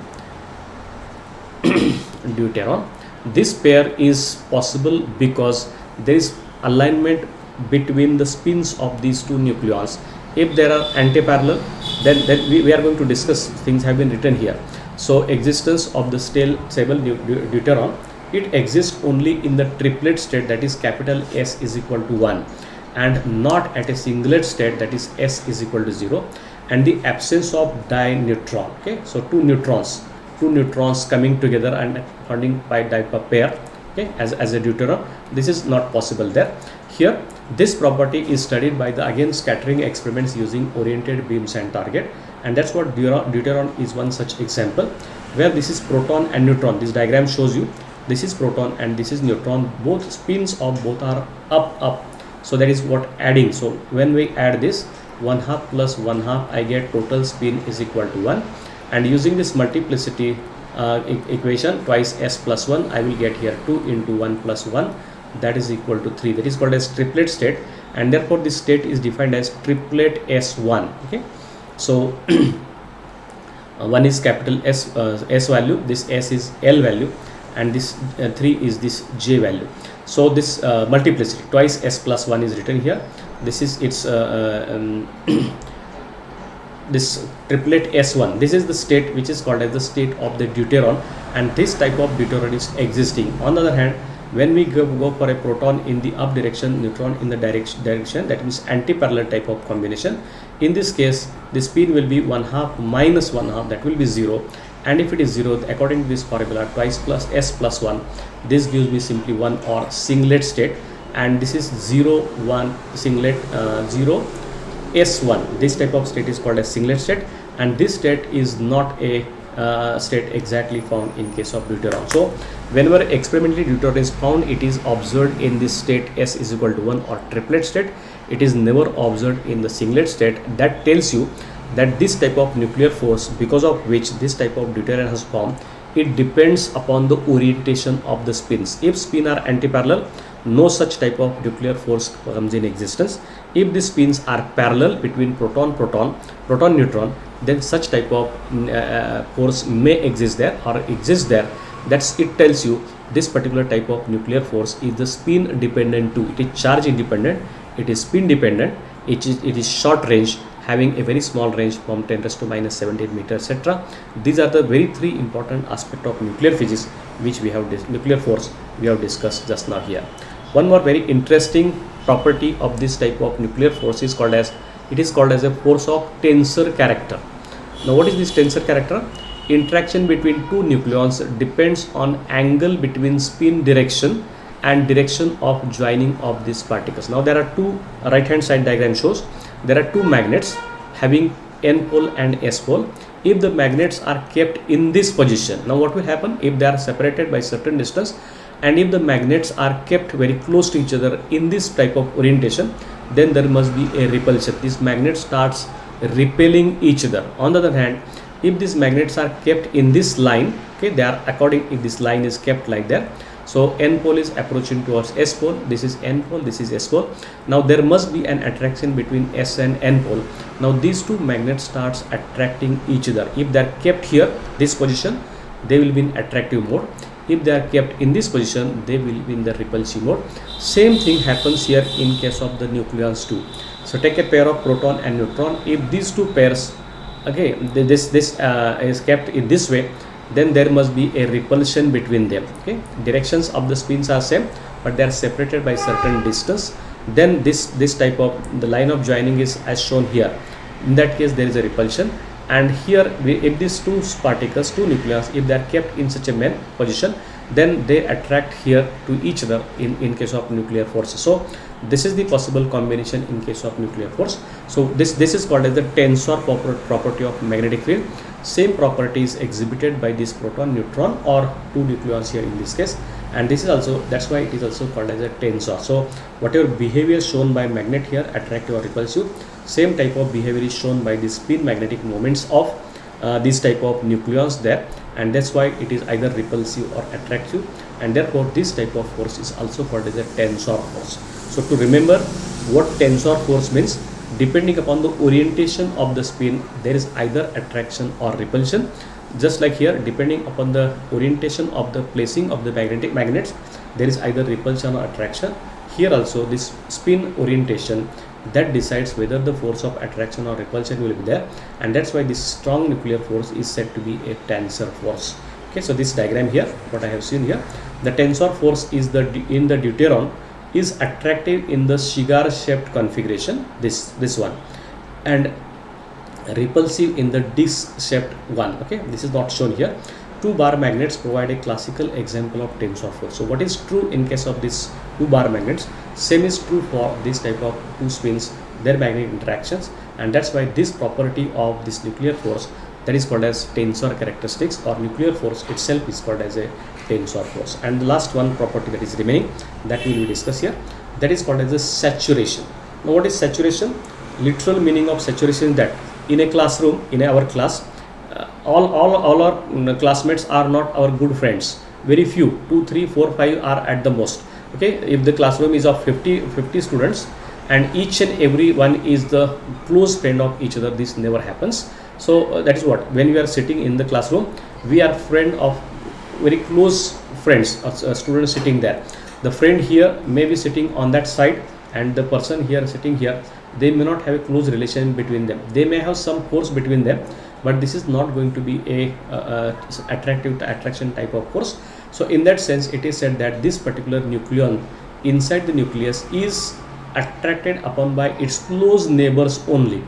Deuteron, this pair is possible because there is alignment between the spins of these two nucleons. If there are anti-parallel, then we are going to discuss, things have been written here. So existence of the stable deuteron, it exists only in the triplet state, that is capital S is equal to 1, and not at a singlet state, that is S is equal to 0, and the absence of dineutron. Okay, so two neutrons coming together and forming pi dipa pair, okay, as a deuteron, this is not possible there. Here this property is studied by the again scattering experiments using oriented beams and target, and that's what deuteron is one such example, where this is proton and neutron. This diagram shows you this is proton and this is neutron, both spins of both are up, so that is what adding. So when we add this 1/2 plus 1/2, I get total spin is equal to 1, and using this multiplicity equation, twice s plus 1, I will get here 2 into 1 plus 1, that is equal to 3. That is called as triplet state, and therefore this state is defined as triplet S1. Okay, so one is capital S, S value, this S is L value, and this 3 is this J value. So this multiplicity, twice S plus 1 is written here. This is its this triplet S1. This is the state which is called as the state of the deuteron, and this type of deuteron is existing. On the other hand, when we go for a proton in the up direction, neutron in the direction, that means anti-parallel type of combination. In this case, the spin will be 1/2 minus 1/2, that will be 0. And if it is 0, according to this formula, twice plus S plus 1, this gives me simply 1 or singlet state, and this is 0 1 singlet 0 S1. This type of state is called as singlet state, and this state is not a state exactly found in case of deuteron. So whenever experimentally deuteron is found, it is observed in this state S is equal to 1 or triplet state. It is never observed in the singlet state. That tells you that this type of nuclear force, because of which this type of deuteron has formed, it depends upon the orientation of the spins. If spin are anti-parallel, no such type of nuclear force comes in existence. If the spins are parallel between proton neutron, then such type of force may exist there or exist there. That's, it tells you this particular type of nuclear force is the spin dependent too. It is charge independent, it is spin dependent, it is short range, having a very small range from 10 raised to minus 17 meter, etc. These are the very three important aspects of nuclear physics which we have nuclear force we have discussed just now here. One more very interesting property of this type of nuclear force is called as, it is called as a force of tensor character. Now what is this tensor character? Interaction between two nucleons depends on angle between spin direction and direction of joining of these particles. Now there are two, right hand side diagram shows there are two magnets having N pole and S pole. If the magnets are kept in this position, now what will happen if they are separated by certain distance, and if the magnets are kept very close to each other in this type of orientation, then there must be a repulsion. This magnet starts repelling each other. On the other hand, if these magnets are kept in this line, okay, they are according, if this line is kept like that, so N pole is approaching towards S pole, this is N pole, this is S pole. Now there must be an attraction between S and N pole. Now these two magnets starts attracting each other. If they are kept here, this position, they will be in attractive mode. If they are kept in this position, they will be in the repulsive mode. Same thing happens here in case of the nucleons too. So take a pair of proton and neutron. If these two pairs, okay, this is kept in this way, then there must be a repulsion between them. Okay, directions of the spins are same, but they are separated by certain distance. Then this type of the line of joining is as shown here. In that case, there is a repulsion, and here if these two particles, two nucleons, if they are kept in such a position, then they attract here to each other in case of nuclear forces. So this is the possible combination in case of nuclear force. So this is called as the tensor property of magnetic field. Same property is exhibited by this proton, neutron, or two nucleons here in this case, and this is also, that's why it is also called as a tensor. So whatever behavior shown by magnet here, attractive or repulsive, same type of behavior is shown by the spin magnetic moments of this type of nucleons there, and that's why it is either repulsive or attractive, and therefore this type of force is also called as a tensor force. So to remember what tensor force means, depending upon the orientation of the spin, there is either attraction or repulsion. Just like here, depending upon the orientation of the placing of the magnetic magnets, there is either repulsion or attraction. Here also, this spin orientation that decides whether the force of attraction or repulsion will be there, and that's why this strong nuclear force is said to be a tensor force. Okay, so this diagram here, what I have seen here, the tensor force is in the deuteron is attractive in the cigar shaped configuration, this one, and repulsive in the disc shaped one. Okay, this is not shown here. Two bar magnets provide a classical example of tensor force. So what is true in case of this two bar magnets, same is true for this type of two spins, their magnetic interactions, and that's why this property of this nuclear force, that is called as tensor characteristics, or nuclear force itself is called as a tensor force. And the last one property that is remaining, that we will discuss here, that is called as a saturation. Now what is saturation? Literal meaning of saturation is that in a classroom, in our class, all our classmates are not our good friends. Very few, 2, 3, 4, 5 are at the most. Okay, if the classroom is of 50 students, and each and every one is the close friend of each other, this never happens. So that is what, when we are sitting in the classroom, we are friend of very close friends, students sitting there. The friend here may be sitting on that side, and the person here sitting here, they may not have a close relation between them. They may have some force between them, but this is not going to be a attraction type of force. So in that sense, it is said that this particular nucleon inside the nucleus is attracted upon by its close neighbors only.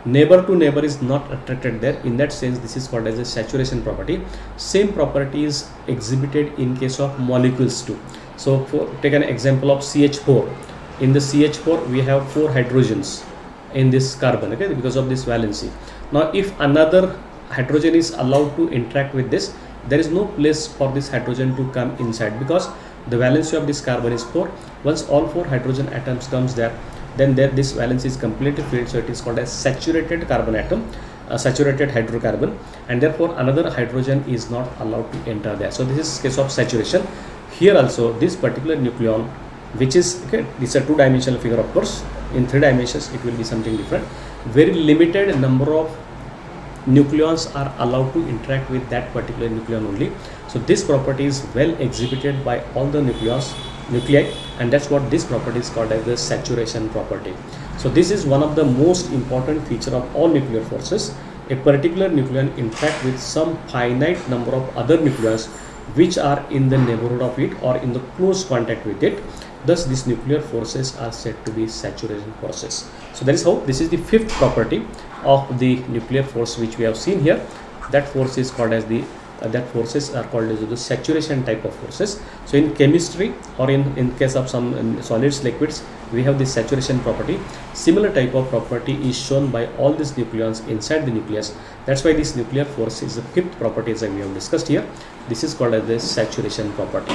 Neighbor to neighbor is not attracted there. In that sense, this is called as a saturation property. Same property is exhibited in case of molecules too. So take an example of CH4. In the CH4, we have 4 hydrogens in this carbon, okay, because of this valency. Now if another hydrogen is allowed to interact with this, there is no place for this hydrogen to come inside, because the valency of this carbon is 4. Once all 4 hydrogen atoms comes there, then this valence is completely filled. So it is called as saturated carbon atom, saturated hydrocarbon, and therefore another hydrogen is not allowed to enter there. So this is case of saturation. Here also, this particular nucleon, which is, okay, this is a 2-dimensional figure, of course. In 3 dimensions it will be something different. Very limited number of nucleons are allowed to interact with that particular nucleon only. So this property is well exhibited by all the nuclei, and that's what this property is called as the saturation property. So this is one of the most important feature of all nuclear forces. A particular nucleon interact with some finite number of other nucleons which are in the neighborhood of it or in the close contact with it. Thus these nuclear forces are said to be saturation forces. So that is how, this is the 5th property of the nuclear force which we have seen here. That force is called as the that forces are called as the saturation type of forces. So in chemistry, or in case of some solids, liquids, we have this saturation property. Similar type of property is shown by all these nucleons inside the nucleus. That's why this nuclear force is the 5th property as we have discussed here. This is called as the saturation property.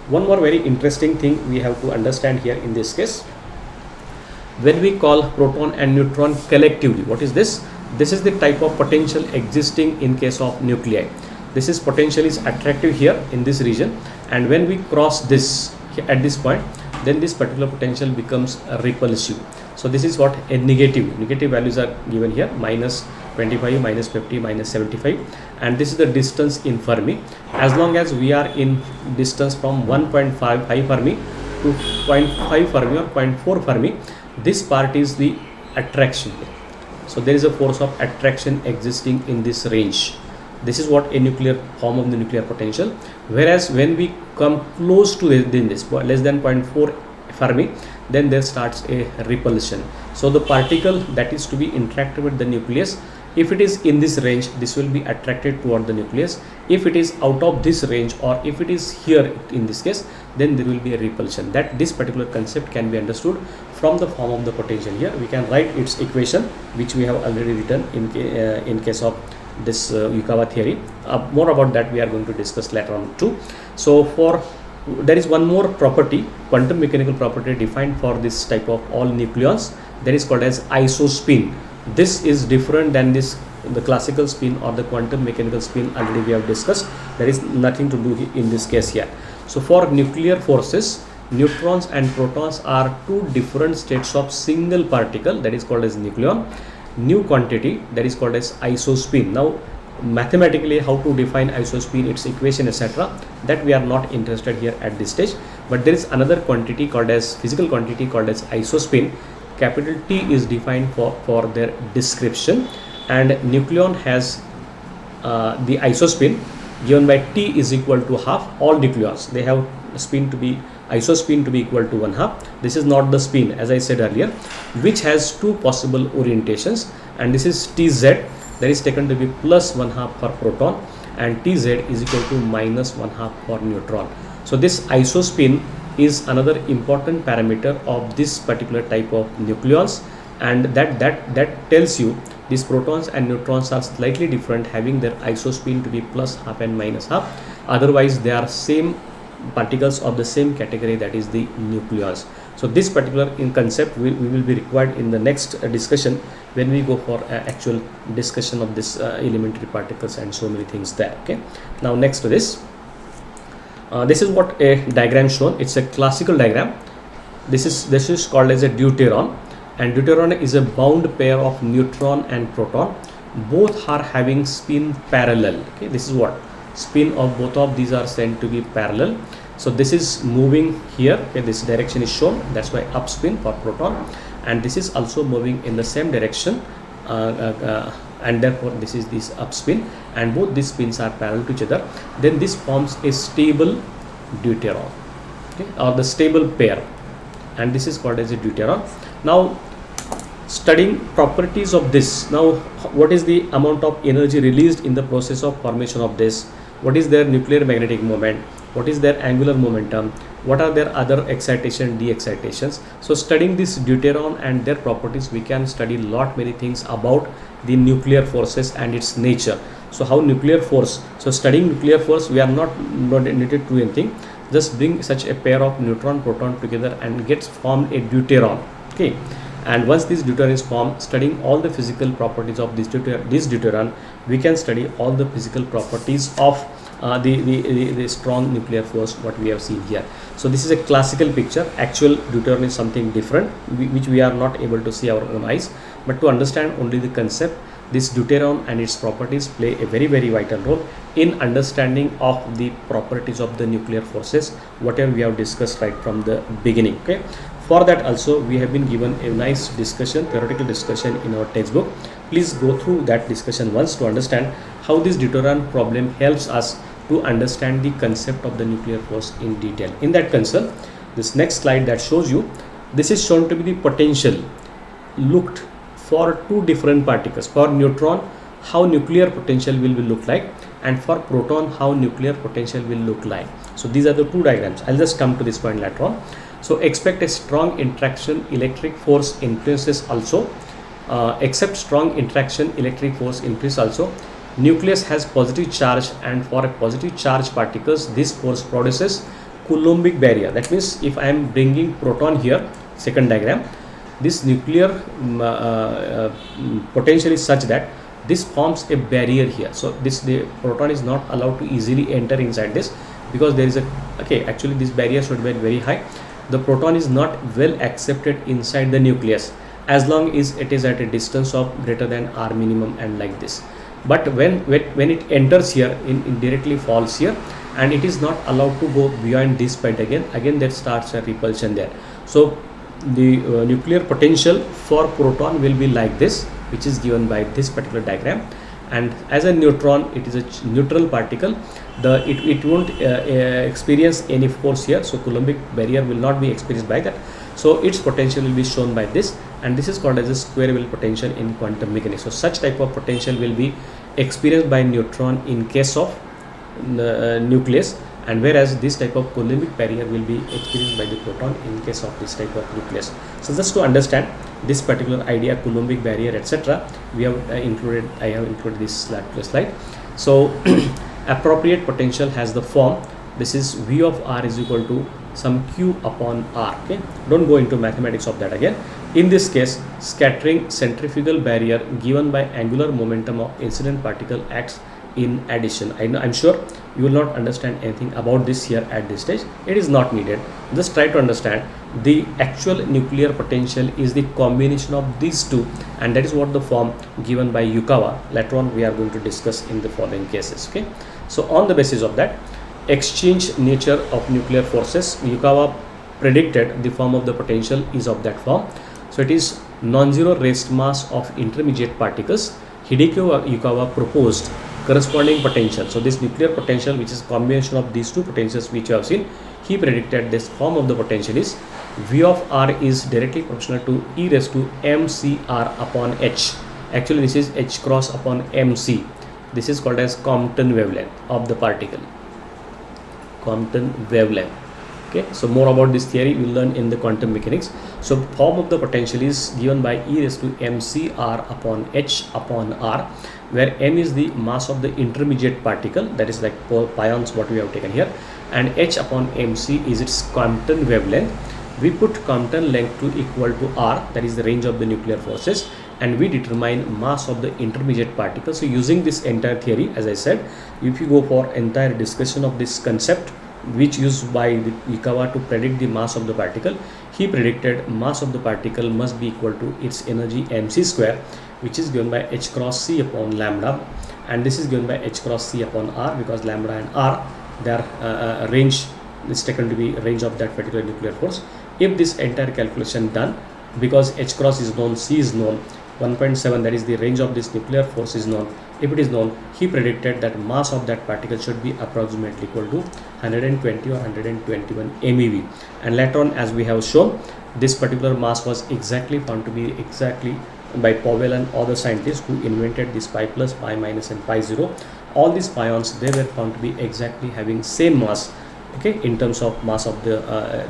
One more very interesting thing we have to understand here in this case. When we call proton and neutron collectively, what is this? This is the type of potential existing in case of nuclei. This is potential is attractive here in this region, and when we cross this at this point, then this particular potential becomes repulsive. So this is what a negative values are given here, minus 25, minus 50, minus 75, and this is the distance in Fermi. As long as we are in distance from 1.5 Fermi to 0.5 Fermi or 0.4 Fermi, this part is the attraction. So there is a force of attraction existing in this range. This is what a nuclear form of the nuclear potential. Whereas when we come close to this less than 0.4 Fermi, then there starts a repulsion. So the particle that is to be interacted with the nucleus, if it is in this range, this will be attracted toward the nucleus. If it is out of this range, or if it is here in this case, then there will be a repulsion. That this particular concept can be understood from the form of the potential. Here we can write its equation, which we have already written in case of this Yukawa theory. More about that we are going to discuss later on too. So there is one more property, quantum mechanical property defined for this type of all nucleons, that is called as isospin. This is different than the classical spin or the quantum mechanical spin already we have discussed. There is nothing to do in this case here. So for nuclear forces, neutrons and protons are two different states of single particle, that is called as nucleon. New quantity, that is called as isospin. Now mathematically how to define isospin, its equation, etc., that we are not interested here at this stage. But there is another quantity called as physical quantity called as isospin. Capital T is defined for their description, and nucleon has the isospin given by T is equal to half. All nucleons, they have spin to be isospin to be equal to 1/2. This is not the spin, as I said earlier, which has two possible orientations, and this is Tz, that is taken to be plus 1/2 for proton, and Tz is equal to minus 1/2 for neutron. So this isospin is another important parameter of this particular type of nucleons, and that tells you these protons and neutrons are slightly different, having their isospin to be plus half and minus half. Otherwise they are same particles of the same category, that is the nucleons. So this particular concept we will be required in the next discussion when we go for actual discussion of this elementary particles and so many things there. Okay, now next to this, this is what a diagram shown. It's a classical diagram. This is called as a deuteron, and deuteron is a bound pair of neutron and proton. Both are having spin parallel. Okay, this is what spin of both of these are said to be parallel. So this is moving here. Okay, this direction is shown, that's why up spin for proton, and this is also moving in the same direction, and therefore this is this up spin, and both these spins are parallel to each other. Then this forms a stable deuteron, okay, or the stable pair, and this is called as a deuteron. Now studying properties of this, now what is the amount of energy released in the process of formation of this, what is their nuclear magnetic moment, what is their angular momentum, what are their other excitation, de-excitations. So studying this deuteron and their properties, we can study lot many things about the nuclear forces and its nature. So how nuclear force, so studying nuclear force, we are not needed to do anything, just bring such a pair of neutron proton together and gets formed a deuteron. Okay, and once this deuteron is formed, studying all the physical properties of this deuteron, we can study all the physical properties of the strong nuclear force what we have seen here. So this is a classical picture. Actual deuteron is something different, which we are not able to see our own eyes, but to understand only the concept, this deuteron and its properties play a very vital role in understanding of the properties of the nuclear forces, whatever we have discussed right from the beginning. Okay, for that also we have been given a nice discussion, theoretical discussion in our textbook. Please go through that discussion once to understand how this deuteron problem helps us to understand the concept of the nuclear force in detail. In that concern, this next slide that shows you, this is shown to be the potential looked for two different particles. For neutron, how nuclear potential will look like, and for proton, how nuclear potential will look like. So these are the two diagrams. I'll just come to this point later on. So expect a strong interaction electric force influences also. Except strong interaction electric force increase also. Nucleus has positive charge, and for a positive charge particles, this force produces Coulombic barrier. That means if I am bringing proton here, second diagram, this nuclear potential is such that this forms a barrier here. So the proton is not allowed to easily enter inside this, because there is a, okay, actually this barrier should be very high. The proton is not well accepted inside the nucleus as long as it is at a distance of greater than R minimum and like this. But when it enters here, it directly falls here, and it is not allowed to go beyond this point again that starts a repulsion there. So the nuclear potential for proton will be like this, which is given by this particular diagram, and as a neutron it is a neutral particle. It won't experience any force here, so Coulombic barrier will not be experienced by that, so its potential will be shown by this, and this is called as a square wave potential in quantum mechanics. So such type of potential will be experienced by neutron in case of nucleus, and whereas this type of Coulombic barrier will be experienced by the proton in case of this type of nucleus. So just to understand this particular idea, Coulombic barrier, etc., I have included this slide. So appropriate potential has the form, this is V of r is equal to some q upon r. Okay, don't go into mathematics of that again. In this case, scattering centrifugal barrier given by angular momentum of incident particle acts in addition. I'm sure you will not understand anything about this here at this stage. It is not needed. Just try to understand the actual nuclear potential is the combination of these two, and that is what the form given by Yukawa. Later on we are going to discuss in the following cases. Okay, so on the basis of that exchange nature of nuclear forces, Yukawa predicted the form of the potential is of that form. So it is non-zero rest mass of intermediate particles. Hideki Yukawa proposed corresponding potential. So this nuclear potential, which is combination of these two potentials which you have seen, he predicted this form of the potential is V of r is directly proportional to e raised to mc r upon h. Actually this is h cross upon mc. This is called as Compton wavelength of the particle. Compton wavelength. Okay, so more about this theory we will learn in the quantum mechanics. So form of the potential is given by e raised to mc r upon h upon r, where m is the mass of the intermediate particle, that is like pions what we have taken here, and h upon mc is its Compton wavelength. We put Compton length to equal to r, that is the range of the nuclear forces, and we determine mass of the intermediate particle. So using this entire theory, as I said, if you go for entire discussion of this concept which used by Yukawa to predict the mass of the particle, he predicted mass of the particle must be equal to its energy mc square, which is given by h cross c upon lambda, and this is given by h cross c upon r, because lambda and r, their range is taken to be range of that particular nuclear force. If this entire calculation done, because h cross is known, c is known, 1.7, that is the range of this nuclear force is known. If it is known, he predicted that mass of that particle should be approximately equal to 120 or 121 MeV, and later on, as we have shown, this particular mass was exactly found to be exactly by Powell and other scientists who invented this pi plus, pi minus and pi 0. All these pions, they were found to be exactly having same mass, okay, in terms of mass of the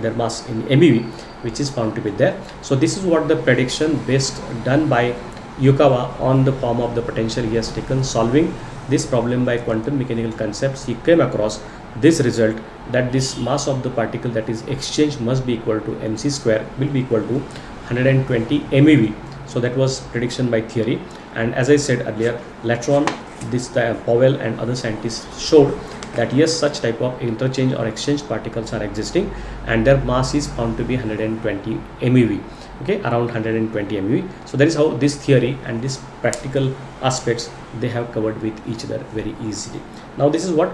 their mass in MeV, which is found to be there. So this is what the prediction based done by Yukawa on the form of the potential he has taken. Solving this problem by quantum mechanical concepts, he came across this result that this mass of the particle that is exchanged must be equal to mc square, will be equal to 120 MeV. So that was prediction by theory, and as I said earlier, later on this Powell and other scientists showed that yes, such type of interchange or exchange particles are existing, and their mass is found to be 120 MeV, okay, around 120 MeV. So that is how this theory and this practical aspects they have covered with each other very easily. Now this is what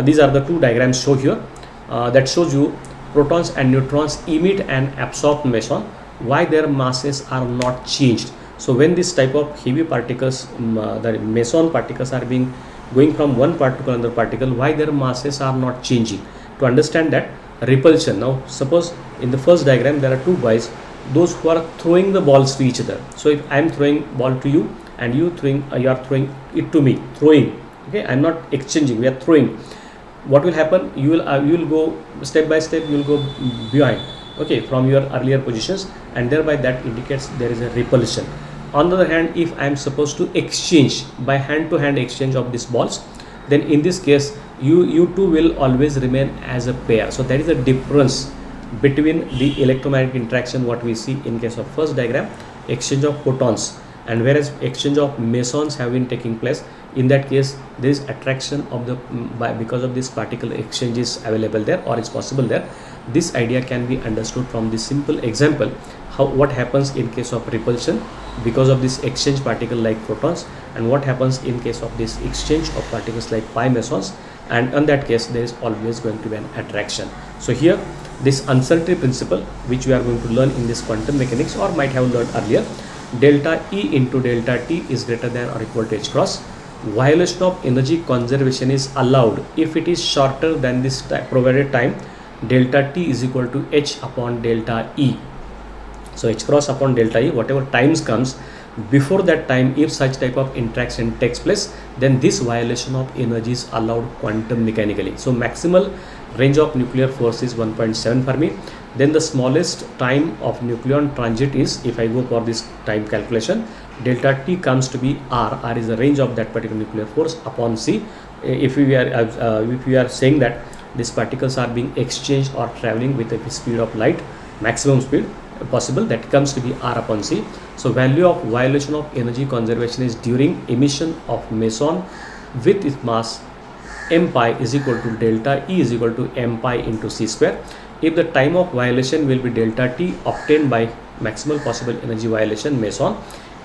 these are the two diagrams show here, that shows you protons and neutrons emit and absorb meson, why their masses are not changed. So when this type of heavy particles, the meson particles are being going from one particle to another particle, why their masses are not changing. To understand that repulsion, now suppose in the first diagram there are two boys, those who are throwing the balls to each other. So if I am throwing ball to you and you are throwing it to me, throwing, okay, I am not exchanging, we are throwing. What will happen? You will go step by step, you will go behind, okay, from your earlier positions, and thereby that indicates there is a repulsion. On the other hand, if I am supposed to exchange by hand to hand exchange of these balls, then in this case you two will always remain as a pair. So that is the difference between the electromagnetic interaction what we see in case of first diagram, exchange of photons, and whereas exchange of mesons have been taking place. In that case, there is attraction of the because of this particle exchange is available there or is possible there. This idea can be understood from this simple example, what happens in case of repulsion because of this exchange particle like photons, and what happens in case of this exchange of particles like pi mesons, and in that case there is always going to be an attraction. So here this uncertainty principle which we are going to learn in this quantum mechanics or might have learned earlier, delta E into delta T is greater than or equal to h cross. violation of energy conservation is allowed if it is shorter than this provided time delta t is equal to h upon delta E. So h cross upon delta E, whatever times comes before that time, if such type of interaction takes place, then this violation of energy is allowed quantum mechanically. So maximal range of nuclear force is 1.7 Fermi. Then the smallest time of nucleon transit is, if I go for this time calculation, delta T comes to be R. R is the range of that particular nuclear force upon C. If we are saying that these particles are being exchanged or traveling with a speed of light, maximum speed possible, that comes to be R upon C. So value of violation of energy conservation is during emission of meson with its mass m pi is equal to delta E is equal to m pi into c square. If the time of violation will be delta T obtained by maximal possible energy violation meson,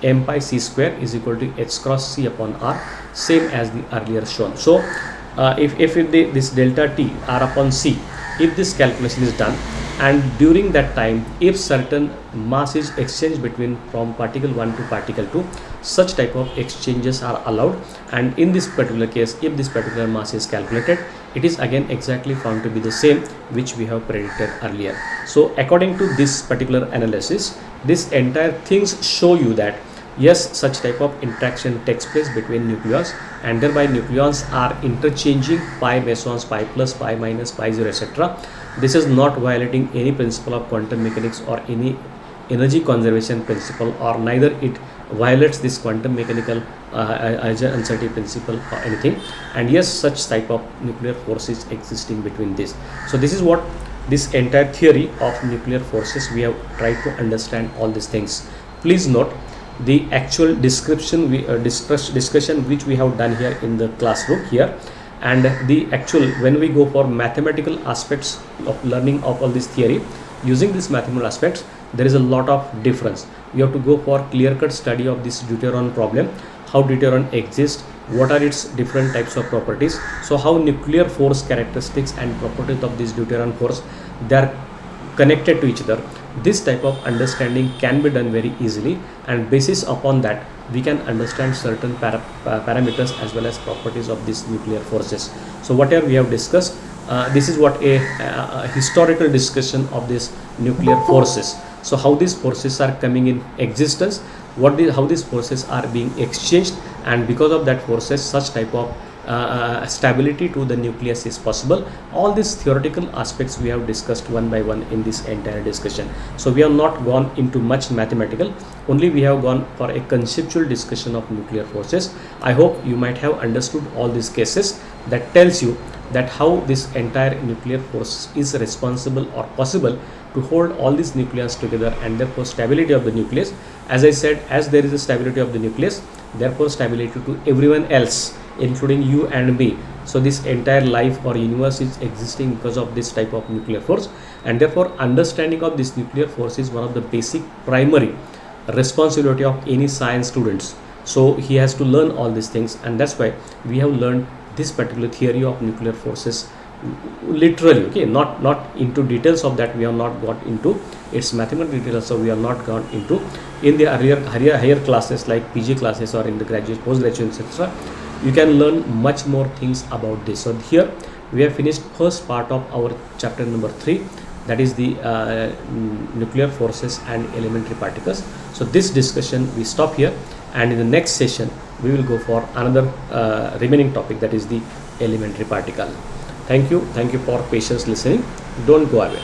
m pi c square is equal to h cross c upon R, same as the earlier shown. So if this delta T R upon C, if this calculation is done, and during that time if certain mass is exchanged between from particle 1 to particle 2, such type of exchanges are allowed, and in this particular case if this particular mass is calculated, it is again exactly found to be the same which we have predicted earlier. So according to this particular analysis, this entire things show you that yes, such type of interaction takes place between nucleons, and thereby nucleons are interchanging pi mesons, pi plus, pi minus, pi 0, etc. This is not violating any principle of quantum mechanics or any energy conservation principle, or neither it violates this quantum mechanical uncertainty principle or anything. And yes, such type of nuclear force is existing between this. So this is what this entire theory of nuclear forces, we have tried to understand all these things. Please note the actual description discussion which we have done here in the classroom here, and the actual when we go for mathematical aspects of learning of all this theory, using this mathematical aspects, there is a lot of difference. You have to go for clear-cut study of this deuteron problem, how deuteron exists, what are its different types of properties, so how nuclear force characteristics and properties of this deuteron force, they are connected to each other. This type of understanding can be done very easily, and basis upon that we can understand certain parameters as well as properties of these nuclear forces. So whatever we have discussed, this is what a historical discussion of these nuclear forces. So how these forces are coming in existence, how these forces are being exchanged, and because of that forces such type of stability to the nucleus is possible. All these theoretical aspects we have discussed one by one in this entire discussion. So we have not gone into much mathematical, only we have gone for a conceptual discussion of nuclear forces. I hope you might have understood all these cases that tells you that how this entire nuclear force is responsible or possible to hold all these nucleons together, and therefore stability of the nucleus. As I said, as there is a stability of the nucleus, therefore stability to everyone else, including you and me. So this entire life or universe is existing because of this type of nuclear force, and therefore understanding of this nuclear force is one of the basic primary responsibility of any science students. So he has to learn all these things, and that's why we have learned this particular theory of nuclear forces literally, okay, not into details of that, we have not got into its mathematical details, so we have not gone into in the higher classes like PG classes or in the graduate, postgraduate, etc. You can learn much more things about this. So here we have finished first part of our chapter number 3, that is the nuclear forces and elementary particles. So this discussion we stop here, and in the next session we will go for another remaining topic, that is the elementary particle. Thank you for patience listening. Don't go away.